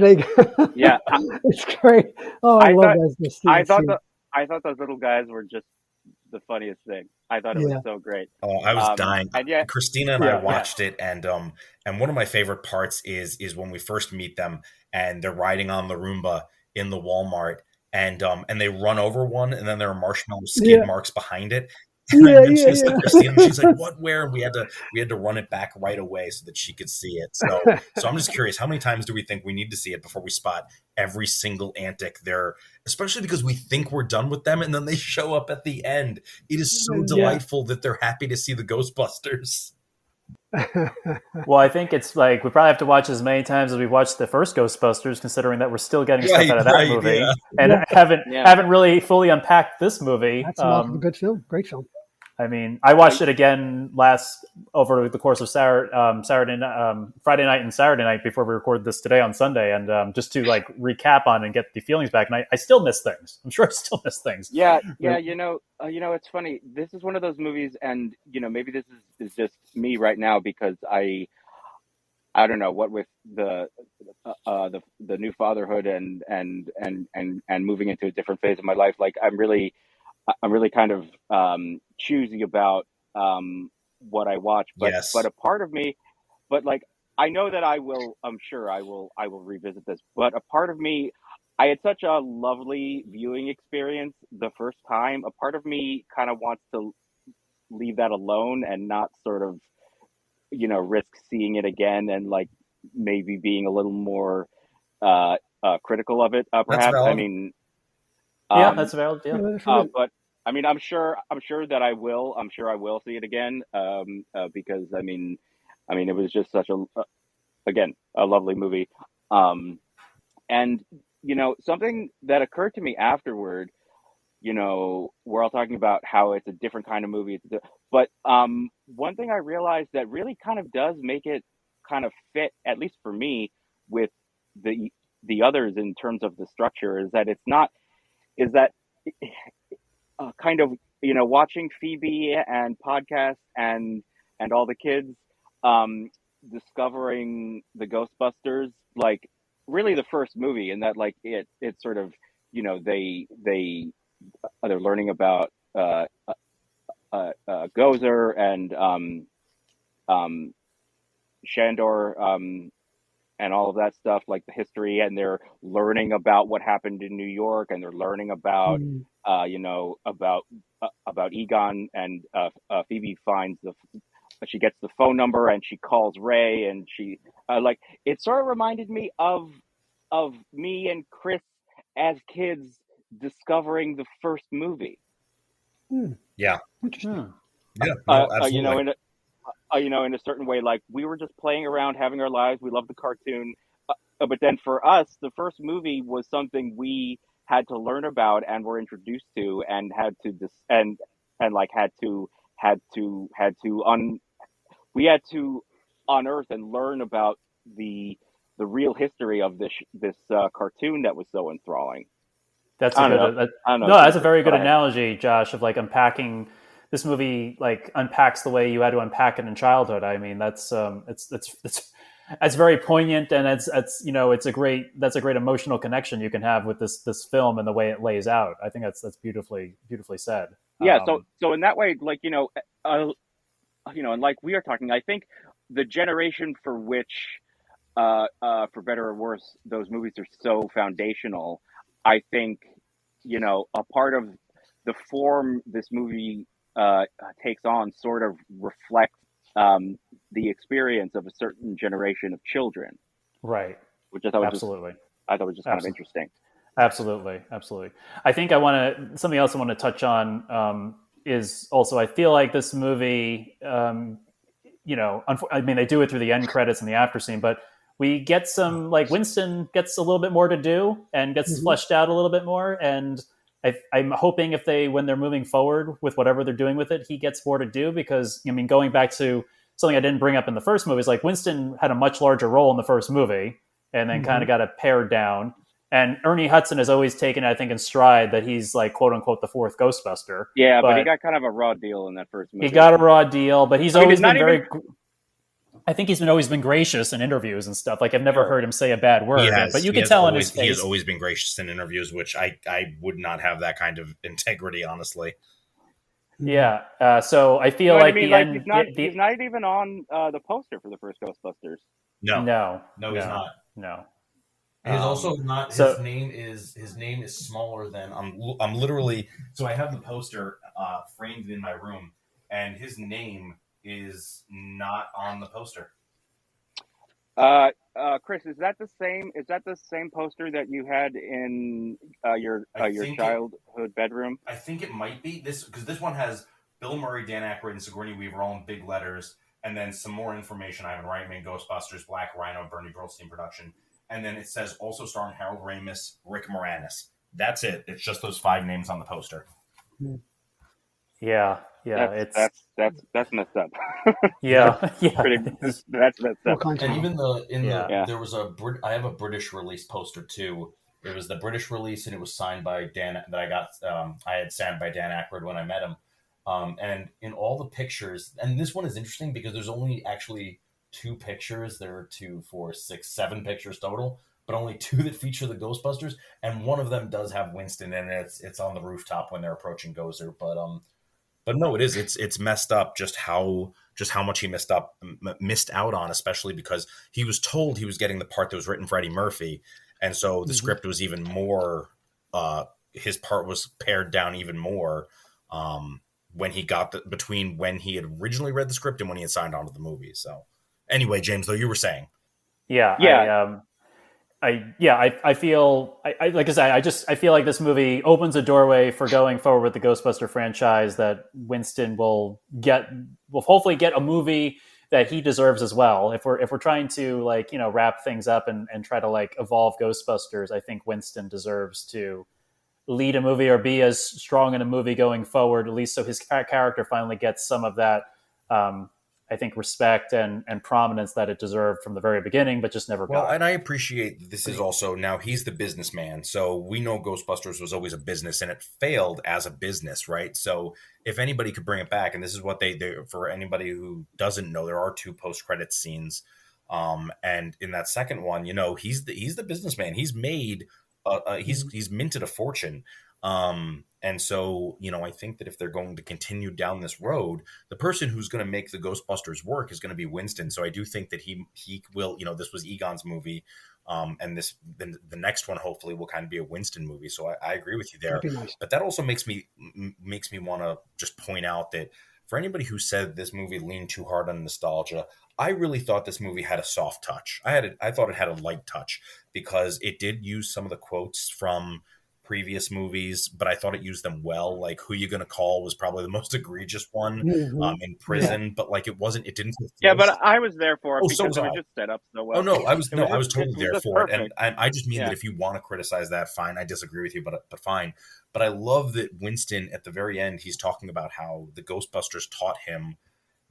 Yeah, it's great. Oh, I love that. I thought those little guys were just the funniest thing. I thought it was so great. Oh, I was dying. And Christina and I watched it, and one of my favorite parts is when we first meet them and they're riding on the Roomba in the Walmart, and they run over one, and then there are marshmallow skid marks behind it. And Christina, she's like, "What? Where?" And we had to run it back right away so that she could see it. So I'm just curious, how many times do we think we need to see it before we spot every single antic there? Especially because we think we're done with them, and then they show up at the end. It is so delightful that they're happy to see the Ghostbusters. Well, I think it's like we probably have to watch as many times as we watched the first Ghostbusters, considering that we're still getting stuff out of that movie, and haven't really fully unpacked this movie. That's a good film, great film. I mean, I watched it again over the course of Friday night and Saturday night before we recorded this today on Sunday, and just to like recap on and get the feelings back. And I still miss things. I'm sure I still miss things. Yeah. It's funny. This is one of those movies, and maybe this is just me right now, because I don't know what with the new fatherhood and moving into a different phase of my life. Like I'm really kind of choosy about what I watch, but a part of me, but like I know that I'm sure I will revisit this, but a part of me, I had such a lovely viewing experience the first time. A part of me kind of wants to leave that alone and not sort of risk seeing it again, and like maybe being a little more critical of it, perhaps. I mean, that's valid. Yeah. But I mean, I'm sure that I will. I'm sure I will see it again, because I mean, it was just such a lovely movie. And something that occurred to me afterward, we're all talking about how it's a different kind of movie, but one thing I realized that really kind of does make it kind of fit, at least for me, with the others in terms of the structure, is that kind of watching Phoebe and podcasts and all the kids discovering the Ghostbusters, like really the first movie, and that like it sort of they're learning about Gozer and Shandor, and all of that stuff, like the history, and they're learning about what happened in New York, and they're learning about, Mm. about Egon, and Phoebe finds she gets the phone number, and she calls Ray, and she like it sort of reminded me of me and Chris as kids discovering the first movie. Yeah. Interesting. Yeah. No, absolutely. In a certain way, like we were just playing around, having our lives. We loved the cartoon, but then for us, the first movie was something we had to learn about and were introduced to, and had to like we had to unearth and learn about the real history of this cartoon that was so enthralling. That's I a don't good. know. I don't know. No, that's a very good Go ahead. analogy, Josh, of like unpacking this movie. Like unpacks the way you had to unpack it in childhood. I mean, that's it's very poignant, and it's it's a great emotional connection you can have with this film and the way it lays out. I think that's beautifully said. Yeah. So in that way, like and like we are talking, I think the generation for which, for better or worse, those movies are so foundational. I think, a part of the form this movie takes on sort of reflects the experience of a certain generation of children, Right. which I thought was Absolutely. kind of interesting. Absolutely. I think something else I want to touch on is also, I feel like this movie, I mean, they do it through the end credits and the after scene, but we get some, like, Winston gets a little bit more to do and gets fleshed out a little bit more. And I'm hoping when they're moving forward with whatever they're doing with it, he gets more to do, because, I mean, going back to something I didn't bring up in the first movie is, like, Winston had a much larger role in the first movie and then kind of got it pared down. And Ernie Hudson has always taken, I think, in stride that he's, like, quote unquote, the fourth Ghostbuster. Yeah, but he got kind of a raw deal in that first movie. He got a raw deal, but he's always been very. I think he's always been gracious in interviews and stuff. Like, I've never heard him say a bad word, but you can tell in his face. He has always been gracious in interviews, which I would not have that kind of integrity, honestly. Yeah. So I feel like the end. He's not even on the poster for the first Ghostbusters. No, he's not. No. He's also not. His name is smaller than I'm literally. So I have the poster framed in my room, and his name is not on the poster. Chris, is that the same poster that you had in your childhood bedroom? I think it might be because this one has Bill Murray, Dan Aykroyd, and Sigourney Weaver all in big letters, and then some more information. I have in Right Man, Ghostbusters, Black Rhino, Bernie Brillstein production, and then it says also starring Harold Ramis, Rick Moranis. That's it. It's just those 5 names on the poster. Yeah. That's messed up. Yeah. That's messed up. And even there was I have a British release poster too. It was the British release, and it was signed by Dan. That I got. I had signed by Dan Aykroyd when I met him. And in all the pictures, and this one is interesting because there's only actually 2 pictures. There are 2, 4, 6, 7 pictures total, but only 2 that feature the Ghostbusters, and one of them does have Winston, and it's on the rooftop when they're approaching Gozer. But no, it's messed up just how much he missed out on, especially because he was told he was getting the part that was written for Eddie Murphy, and so the script was even more. His part was pared down even more when he got between when he had originally read the script and when he had signed on to the movie. So anyway, James, though, you were saying, I feel like I said, I feel like this movie opens a doorway for going forward with the Ghostbuster franchise, that Winston will hopefully get a movie that he deserves as well. If we're trying to wrap things up and try to evolve Ghostbusters, I think Winston deserves to lead a movie or be as strong in a movie going forward, at least so his character finally gets some of that I think respect and prominence that it deserved from the very beginning, but just never got. Well, and I appreciate that this is also, now he's the businessman. So we know Ghostbusters was always a business, and it failed as a business, right? So if anybody could bring it back, and this is what they for anybody who doesn't know, there are 2 post-credit scenes. And in that second one, he's the businessman. He's made, he's minted a fortune. And And so, I think that if they're going to continue down this road, the person who's going to make the Ghostbusters work is going to be Winston. So I do think that he will, this was Egon's movie. And the next one hopefully will kind of be a Winston movie. So I agree with you there. That'd be nice. But that also makes me want to just point out that for anybody who said this movie leaned too hard on nostalgia, I really thought this movie had a soft touch. I thought it had a light touch because it did use some of the quotes from previous movies, but I thought it used them well. Like "Who You Gonna Call" was probably the most egregious one in prison, but like it didn't. Yeah, but I was there for it because so was it was I. just set up so well. Oh no, I was totally there for perfect. it, and I just mean that if you want to criticize that, fine. I disagree with you, but fine. But I love that Winston at the very end he's talking about how the Ghostbusters taught him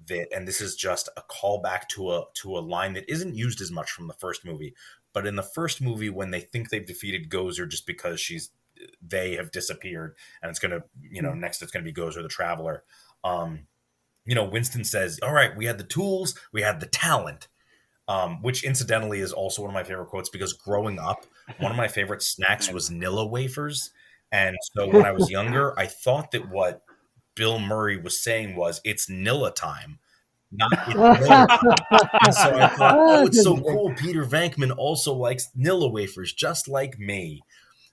that, and this is just a callback to a line that isn't used as much from the first movie. But in the first movie, when they think they've defeated Gozer just because they have disappeared, and it's gonna, next it's gonna be Gozer the Traveler. Winston says, "All right, we had the tools, we had the talent." Which incidentally is also one of my favorite quotes because growing up, one of my favorite snacks was Nilla wafers. And so when I was younger, I thought that what Bill Murray was saying was it's Nilla time, not it's Nilla time. And so I thought, it's so cool. Peter Venkman also likes Nilla wafers, just like me.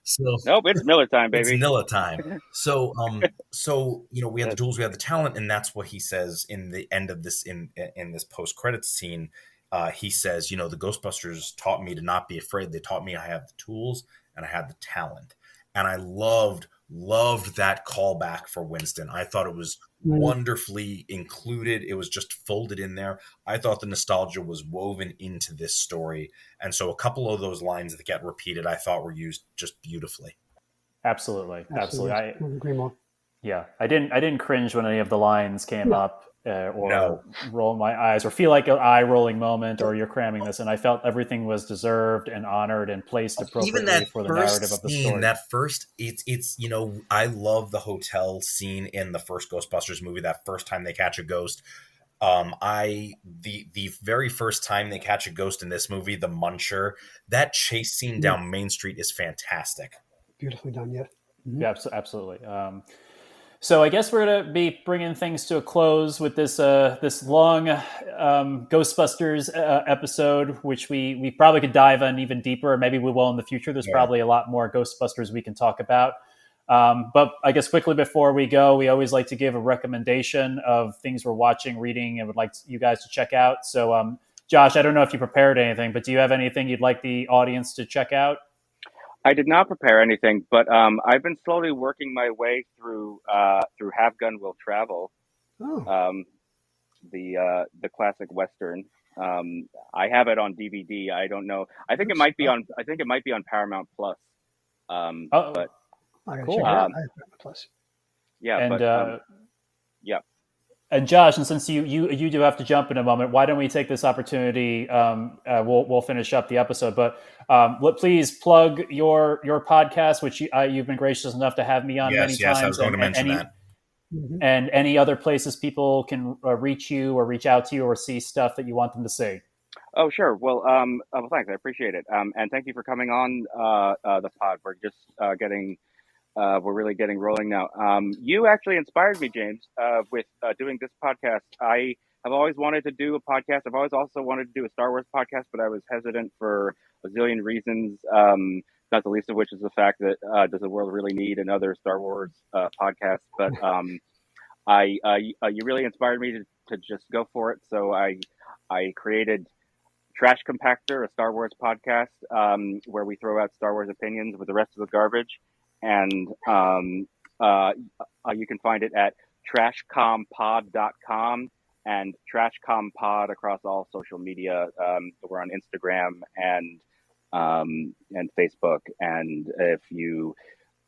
So nope, it's Miller time, baby. It's Nilla time. So, we had the tools, we had the talent, and that's what he says in the end of this in this post-credits scene. He says, the Ghostbusters taught me to not be afraid. They taught me I have the tools and I had the talent. And I loved that callback for Winston. I thought it was wonderfully included. It was just folded in there. I thought the nostalgia was woven into this story. And so a couple of those lines that get repeated, I thought were used just beautifully. Absolutely. I agree more. Yeah. I didn't cringe when any of the lines came up. Roll my eyes or feel like an eye rolling moment or you're cramming this. And I felt everything was deserved and honored and placed appropriately for the narrative of the story. That first, it's I love the hotel scene in the first Ghostbusters movie, that first time they catch a ghost. The very first time they catch a ghost in this movie, the Muncher, that chase scene down Main Street is fantastic. Beautifully done, yeah. Mm-hmm. Yeah, absolutely. So I guess we're going to be bringing things to a close with this long Ghostbusters episode, which we probably could dive in even deeper. Maybe we will in the future. There's probably a lot more Ghostbusters we can talk about. But I guess quickly before we go, we always like to give a recommendation of things we're watching, reading, and would like you guys to check out. So, Josh, I don't know if you prepared anything, but do you have anything you'd like the audience to check out? I did not prepare anything, but I've been slowly working my way through Have Gun Will Travel, the classic Western. I have it on DVD. I don't know. I think it might be on Paramount Plus. But cool. Plus. Yeah, and yeah. And Josh, and since you do have to jump in a moment, why don't we take this opportunity? We'll finish up the episode, but please plug your podcast, which you've been gracious enough to have me on many times. Yes, I was going to mention that. And any other places people can reach you or reach out to you or see stuff that you want them to see. Oh, sure. Well, thanks. I appreciate it. And thank you for coming on the pod. We're just we're really getting rolling now. You actually inspired me, James, with doing this podcast. I have always wanted to do a podcast. I've always also wanted to do a Star Wars podcast, but I was hesitant for a zillion reasons, not the least of which is the fact that does the world really need another Star Wars podcast? But you really inspired me to just go for it. So I created Trash Compactor, a Star Wars podcast, where we throw out Star Wars opinions with the rest of the garbage. And you can find it at trashcompod.com and trashcompod across all social media. We're on Instagram and Facebook. And if you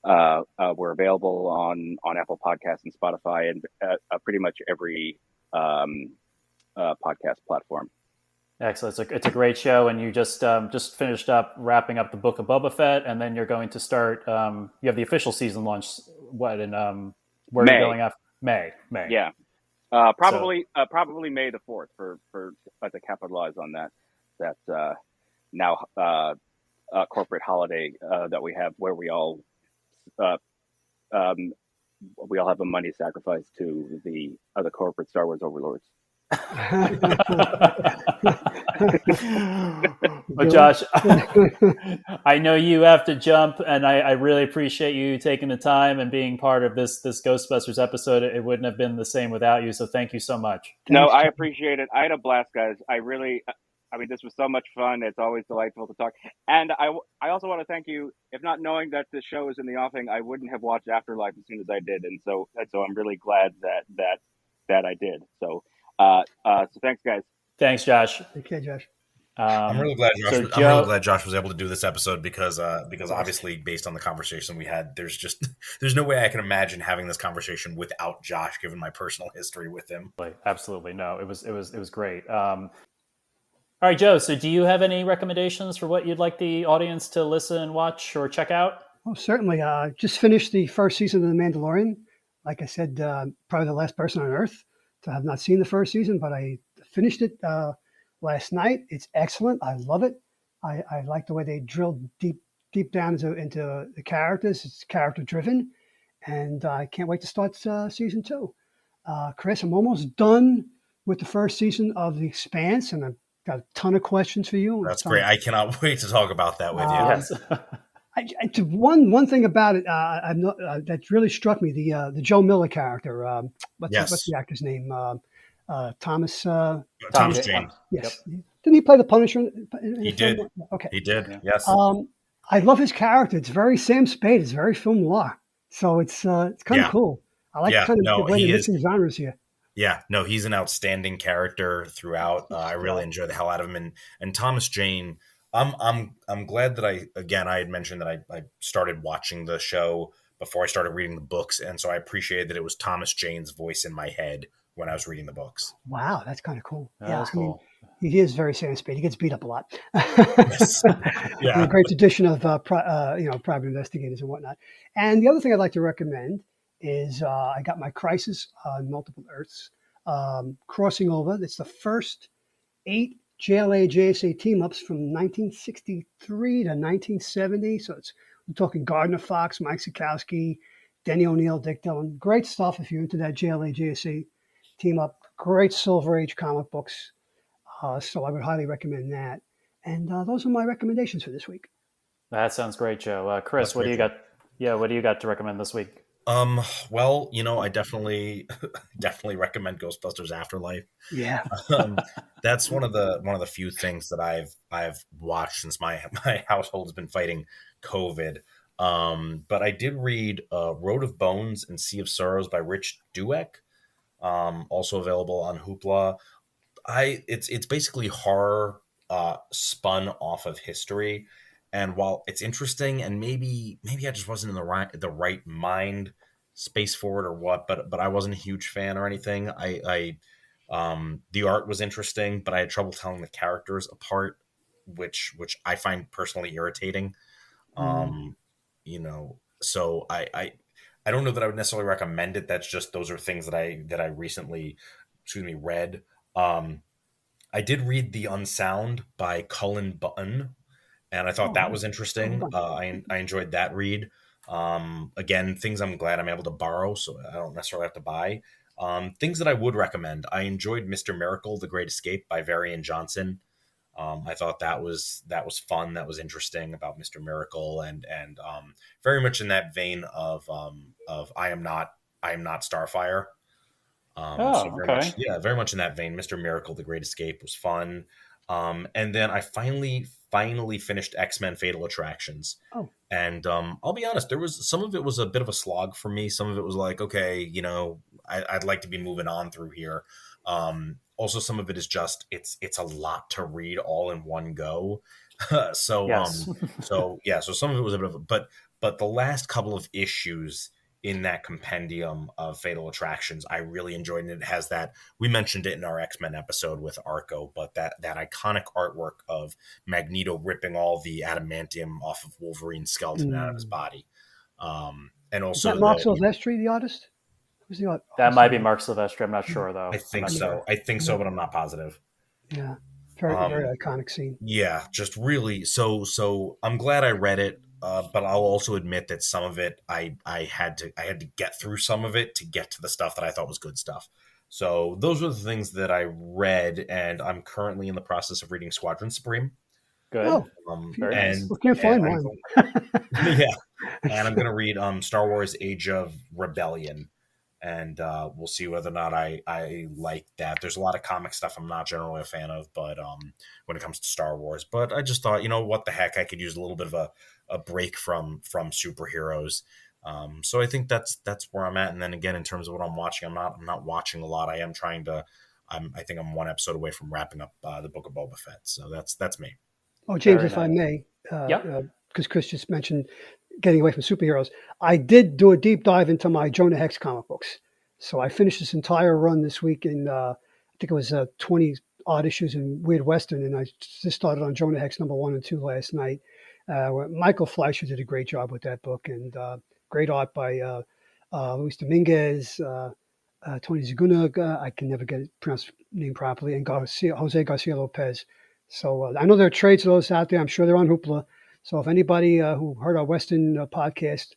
we're available on Apple Podcasts and Spotify and pretty much every podcast platform. Excellent. It's a great show, and you just finished up wrapping up the Book of Boba Fett, and then you're going to start. You have the official season launch. Where May. You're going after May? Yeah, probably May the 4th for to capitalize on that now corporate holiday that we have, where we all we all have a money sacrifice to the other corporate Star Wars overlords. But Josh, I know you have to jump, and I really appreciate you taking the time and being part of this Ghostbusters episode. It wouldn't have been the same without you, so thank you so much. No, I appreciate it. I had a blast, guys. I mean, this was so much fun. It's always delightful to talk. And I also want to thank you. If not knowing that the show is in the offing, I wouldn't have watched Afterlife as soon as I did. And so I'm really glad that I did. So thanks, guys. Thanks, Josh. Okay, Josh. I'm really glad Josh. I'm really glad Josh was able to do this episode because obviously based on the conversation we had, there's no way I can imagine having this conversation without Josh, given my personal history with him. Absolutely, no, it was great. All right, Joe. So, do you have any recommendations for what you'd like the audience to listen, watch, or check out? Oh, certainly. Just finished the first season of The Mandalorian. Like I said, probably the last person on Earth to have not seen the first season, but I finished it last night. It's excellent. I love it. I like the way they drilled deep down into the characters. It's character driven, and I can't wait to start season 2. Chris, I'm almost done with the first season of The Expanse, and I've got a ton of questions for you. That's great. I cannot wait to talk about that with you. Yes. One thing about it that really struck me, the Joe Miller character. What's the actor's name? Thomas Jane. Yes. Yep. Didn't he play the Punisher? He did. Film? Okay. He did. Yes. I love his character. It's very Sam Spade. It's very film noir. So it's kind of cool. I like the way you're mixing genres here. Yeah, no, he's an outstanding character throughout. I really enjoy the hell out of him, and Thomas Jane. I'm glad that I had mentioned that I started watching the show before I started reading the books, and so I appreciated that it was Thomas Jane's voice in my head when I was reading the books. Wow, that's kind of cool. That's cool. He is very Sam Spade. He gets beat up a lot. Yes. Yeah. A great tradition of private investigators and whatnot. And the other thing I'd like to recommend is I got my Crisis on Multiple Earths crossing over. It's the first 8 JLA JSA team ups from 1963 to 1970. So we're talking Gardner Fox, Mike Sikowski, Denny O'Neil, Dick Dillon. Great stuff if you're into that JLA JSA team up. Great Silver Age comic books. So I would highly recommend that. And those are my recommendations for this week. That sounds great, Joe. Chris, what do you got? Yeah, what do you got to recommend this week? Well, I definitely recommend Ghostbusters Afterlife. Yeah. That's one of the few things that I've watched since my household has been fighting COVID. But I did read Road of Bones and Sea of Sorrows by Rich Dueck, also available on Hoopla. It's basically horror spun off of history. And while it's interesting, and maybe I just wasn't in the right mind space for it or what, but I wasn't a huge fan or anything. The art was interesting, but I had trouble telling the characters apart, which I find personally irritating. So I don't know that I would necessarily recommend it. That's just those are things that I recently, read. I did read The Unsound by Cullen Button. And I thought that was interesting. I enjoyed that read. Again, things I'm glad I'm able to borrow, so I don't necessarily have to buy. Things that I would recommend. I enjoyed Mr. Miracle, The Great Escape by Varian Johnson. I thought that was fun. That was interesting about Mr. Miracle, and very much in that vein of I Am Not Starfire. Very much in that vein. Mr. Miracle, The Great Escape was fun. And then I finally finished X-Men Fatal Attractions. Oh. And I'll be honest, there was some of it was a bit of a slog for me. Some of it was like, okay, I'd like to be moving on through here. Also, some of it is just it's a lot to read all in one go. So some of it was a bit of but the last couple of issues in that compendium of Fatal Attractions, I really enjoyed, and it has that, we mentioned it in our X-Men episode with Arco, but that iconic artwork of Magneto ripping all the adamantium off of Wolverine's skeleton out of his body. And also, is that Mark Silvestri, the artist? Who's the artist? That might be Mark Silvestri. I'm not sure though. I think so. I think so, but I'm not positive. Yeah, very iconic scene. Yeah, just really. So I'm glad I read it. but I'll also admit that some of it I had to get through some of it to get to the stuff that I thought was good stuff. So those are the things that I read, and I'm currently in the process of reading Squadron Supreme. Good. Oh, Very nice. we can't find and one. yeah, and I'm going to read Star Wars: Age of Rebellion, and we'll see whether or not I like that. There's a lot of comic stuff I'm not generally a fan of, but when it comes to Star Wars, but I just thought, what the heck, I could use a little bit of a break from superheroes. So I think that's where I'm at. And then again, in terms of what I'm watching, I'm not watching a lot. I am trying to. I think I'm one episode away from wrapping up the Book of Boba Fett. So that's me. Oh, James, Very if I nice. may, Yep. because Chris just mentioned getting away from superheroes, I did do a deep dive into my Jonah Hex comic books. So I finished this entire run this week in, I think it was 20 odd issues in Weird Western, and I just started on Jonah Hex number 1 and 2 last night. Michael Fleischer did a great job with that book, and great art by Luis Dominguez, Tony Zaguna, I can never get it pronounced name properly, and Jose Garcia Lopez. So I know there are trades of those out there. I'm sure they're on Hoopla. So if anybody who heard our Western podcast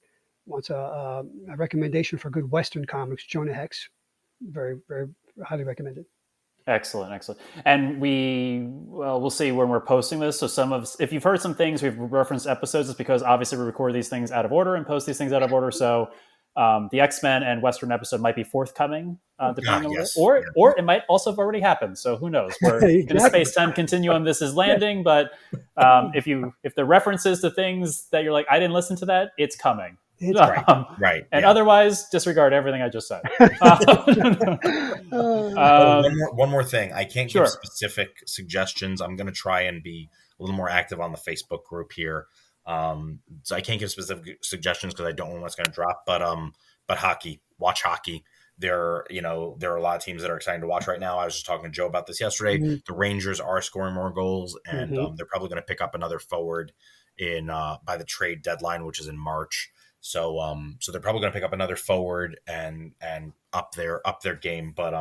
wants a recommendation for good Western comics, Jonah Hex, very, very highly recommended. Excellent. And we'll see when we're posting this. So if you've heard some things, we've referenced episodes, it's because obviously we record these things out of order and post these things out of order. So the X-Men and Western episode might be forthcoming, depending on or it might also have already happened. So who knows? We're in a space-time continuum. This is landing, but if the references to things that you're like, I didn't listen to that, it's coming. Right. And otherwise, disregard everything I just said. One more thing. I can't give specific suggestions. I'm going to try and be a little more active on the Facebook group here. So I can't give specific suggestions because I don't know what's going to drop. But hockey, watch hockey. There are a lot of teams that are exciting to watch right now. I was just talking to Joe about this yesterday. Mm-hmm. The Rangers are scoring more goals, and they're probably going to pick up another forward in by the trade deadline, which is in March. So they're probably going to pick up another forward and up their game. But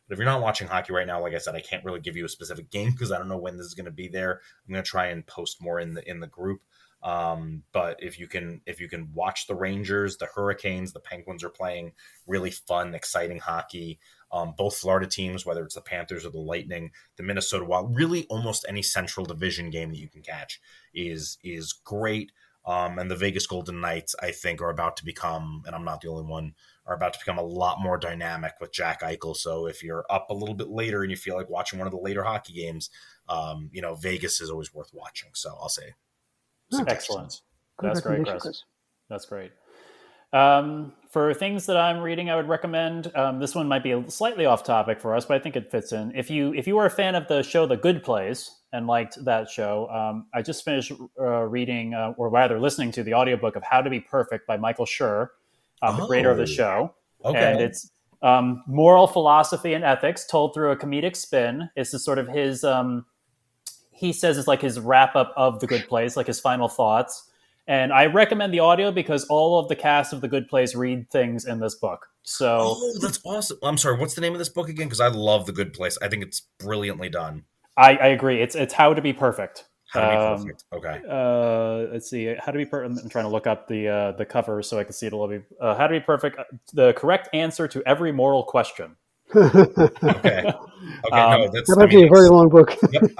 if you're not watching hockey right now, like I said, I can't really give you a specific game because I don't know when this is going to be there. I'm going to try and post more in the group. But if you can watch the Rangers, the Hurricanes, the Penguins are playing really fun, exciting hockey. Both Florida teams, whether it's the Panthers or the Lightning, the Minnesota Wild, really almost any Central Division game that you can catch is great. And the Vegas Golden Knights, I think, are about to become, and I'm not the only one, are about to become a lot more dynamic with Jack Eichel. So if you're up a little bit later and you feel like watching one of the later hockey games, Vegas is always worth watching. So I'll say. Excellent. That's great, Chris. That's great. For things that I'm reading, I would recommend, this one might be slightly off topic for us, but I think it fits in. If you were a fan of the show The Good Place and liked that show, I just finished reading, or rather listening to the audiobook of How to Be Perfect by Michael Schur, the creator of the show. Okay. And it's moral philosophy and ethics told through a comedic spin. It's just sort of his, he says it's like his wrap up of The Good Place, like his final thoughts. And I recommend the audio because all of the cast of The Good Place read things in this book. So, that's awesome. I'm sorry, what's the name of this book again? Because I love The Good Place. I think it's brilliantly done. I agree. It's How to Be Perfect. How to Be Perfect. Okay. Let's see. How to Be Perfect. I'm trying to look up the cover so I can see it a little bit. How to Be Perfect. The correct answer to every moral question. Okay. No, that might be a very long book. Yep,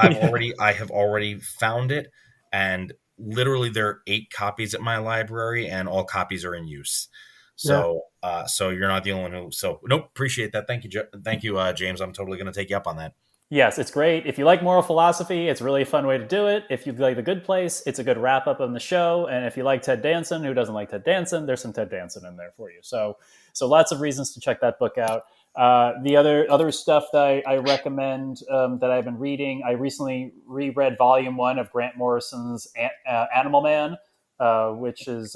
I have already found it, and literally there are 8 copies at my library, and all copies are in use. So, so you're not the only one who. So, nope. Appreciate that. Thank you, James. I'm totally going to take you up on that. Yes, it's great. If you like moral philosophy, it's really a fun way to do it. If you like The Good Place, it's a good wrap up on the show. And if you like Ted Danson, who doesn't like Ted Danson? There's some Ted Danson in there for you. So lots of reasons to check that book out. The other stuff that I recommend that I've been reading, I recently reread Volume 1 of Grant Morrison's Animal Man, which is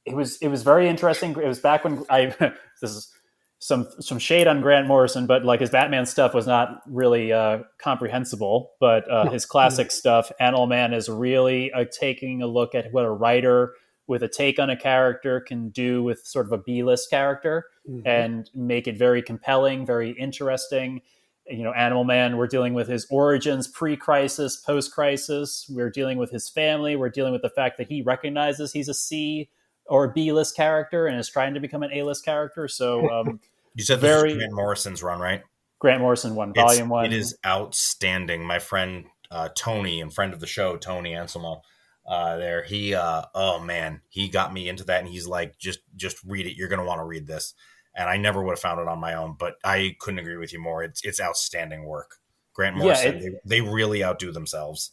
it was very interesting. It was back when this is some shade on Grant Morrison, but like his Batman stuff was not really comprehensible. But his classic stuff, Animal Man, is really taking a look at what a writer with a take on a character can do with sort of a B-list character and make it very compelling, very interesting. Animal Man, we're dealing with his origins, pre-crisis, post-crisis. We're dealing with his family. We're dealing with the fact that he recognizes he's a C or B-list character and is trying to become an A-list character. So you said this was Grant Morrison's run, right? Grant Morrison won Volume 1. It is outstanding. My friend Tony, and friend of the show, Tony Anselmo, he he got me into that, and he's like, just read it. You're going to want to read this. And I never would have found it on my own, but I couldn't agree with you more. It's outstanding work. Grant Morrison, they really outdo themselves.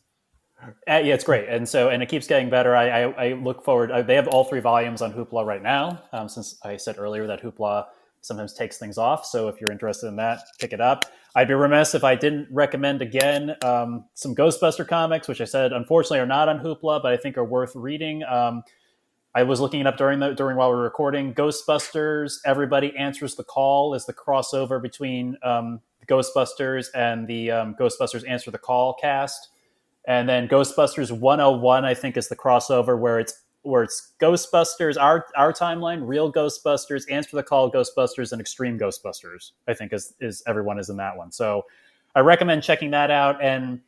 It's great. And it keeps getting better. I look forward. They have all 3 volumes on Hoopla right now, since I said earlier that Hoopla sometimes takes things off. So if you're interested in that, pick it up. I'd be remiss if I didn't recommend again some Ghostbuster comics, which I said unfortunately are not on Hoopla, but I think are worth reading. I was looking it up during while we were recording. Ghostbusters, Everybody Answers the Call is the crossover between Ghostbusters and the Ghostbusters Answer the Call cast. And then Ghostbusters 101, I think, is the crossover where it's Ghostbusters, our timeline, Real Ghostbusters, Answer the Call Ghostbusters, and Extreme Ghostbusters, I think is everyone is in that one. So I recommend checking that out. And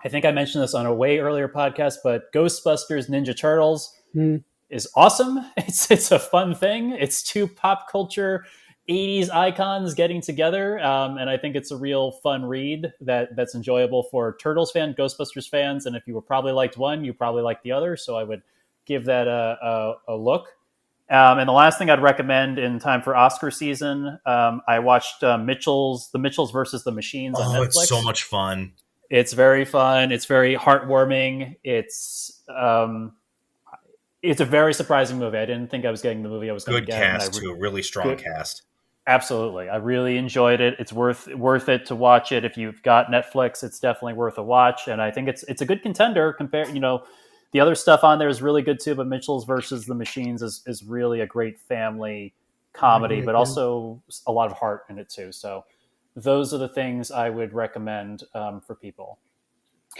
I think I mentioned this on a way earlier podcast, but Ghostbusters Ninja Turtles is awesome. It's a fun thing. It's 2 pop culture 80s icons getting together. And I think it's a real fun read that's enjoyable for Turtles fans, Ghostbusters fans. And if you probably liked one, you probably liked the other. So I would give that a look. And the last thing I'd recommend in time for Oscar season, I watched The Mitchells versus the Machines on Netflix. Oh, it's so much fun. It's very fun. It's very heartwarming. It's a very surprising movie. I didn't think I was getting the movie I was going to get. Good cast, too. Really strong cast. Absolutely. I really enjoyed it. It's worth it to watch it. If you've got Netflix, it's definitely worth a watch. And I think it's a good contender compared, the other stuff on there is really good too, but Mitchell's versus the Machines is really a great family comedy, but also a lot of heart in it too. So those are the things I would recommend for people.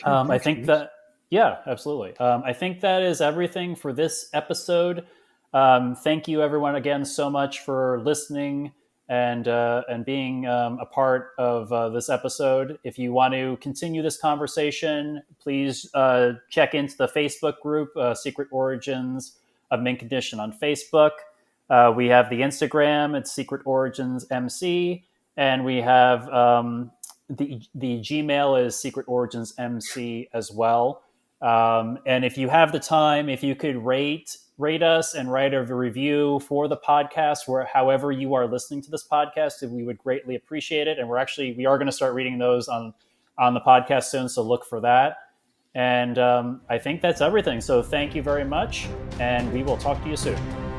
I think that, yeah, absolutely. I think that is everything for this episode. Thank you everyone again so much for listening and being a part of this episode. If you want to continue this conversation, please check into the Facebook group, Secret Origins of Mint Condition on Facebook. We have the Instagram, it's Secret Origins MC, and we have the Gmail is Secret Origins MC as well. And if you have the time, if you could rate us and write a review for the podcast, however you are listening to this podcast, we would greatly appreciate it. And we are going to start reading those on the podcast soon, so look for that. And I think that's everything. So thank you very much, and we will talk to you soon.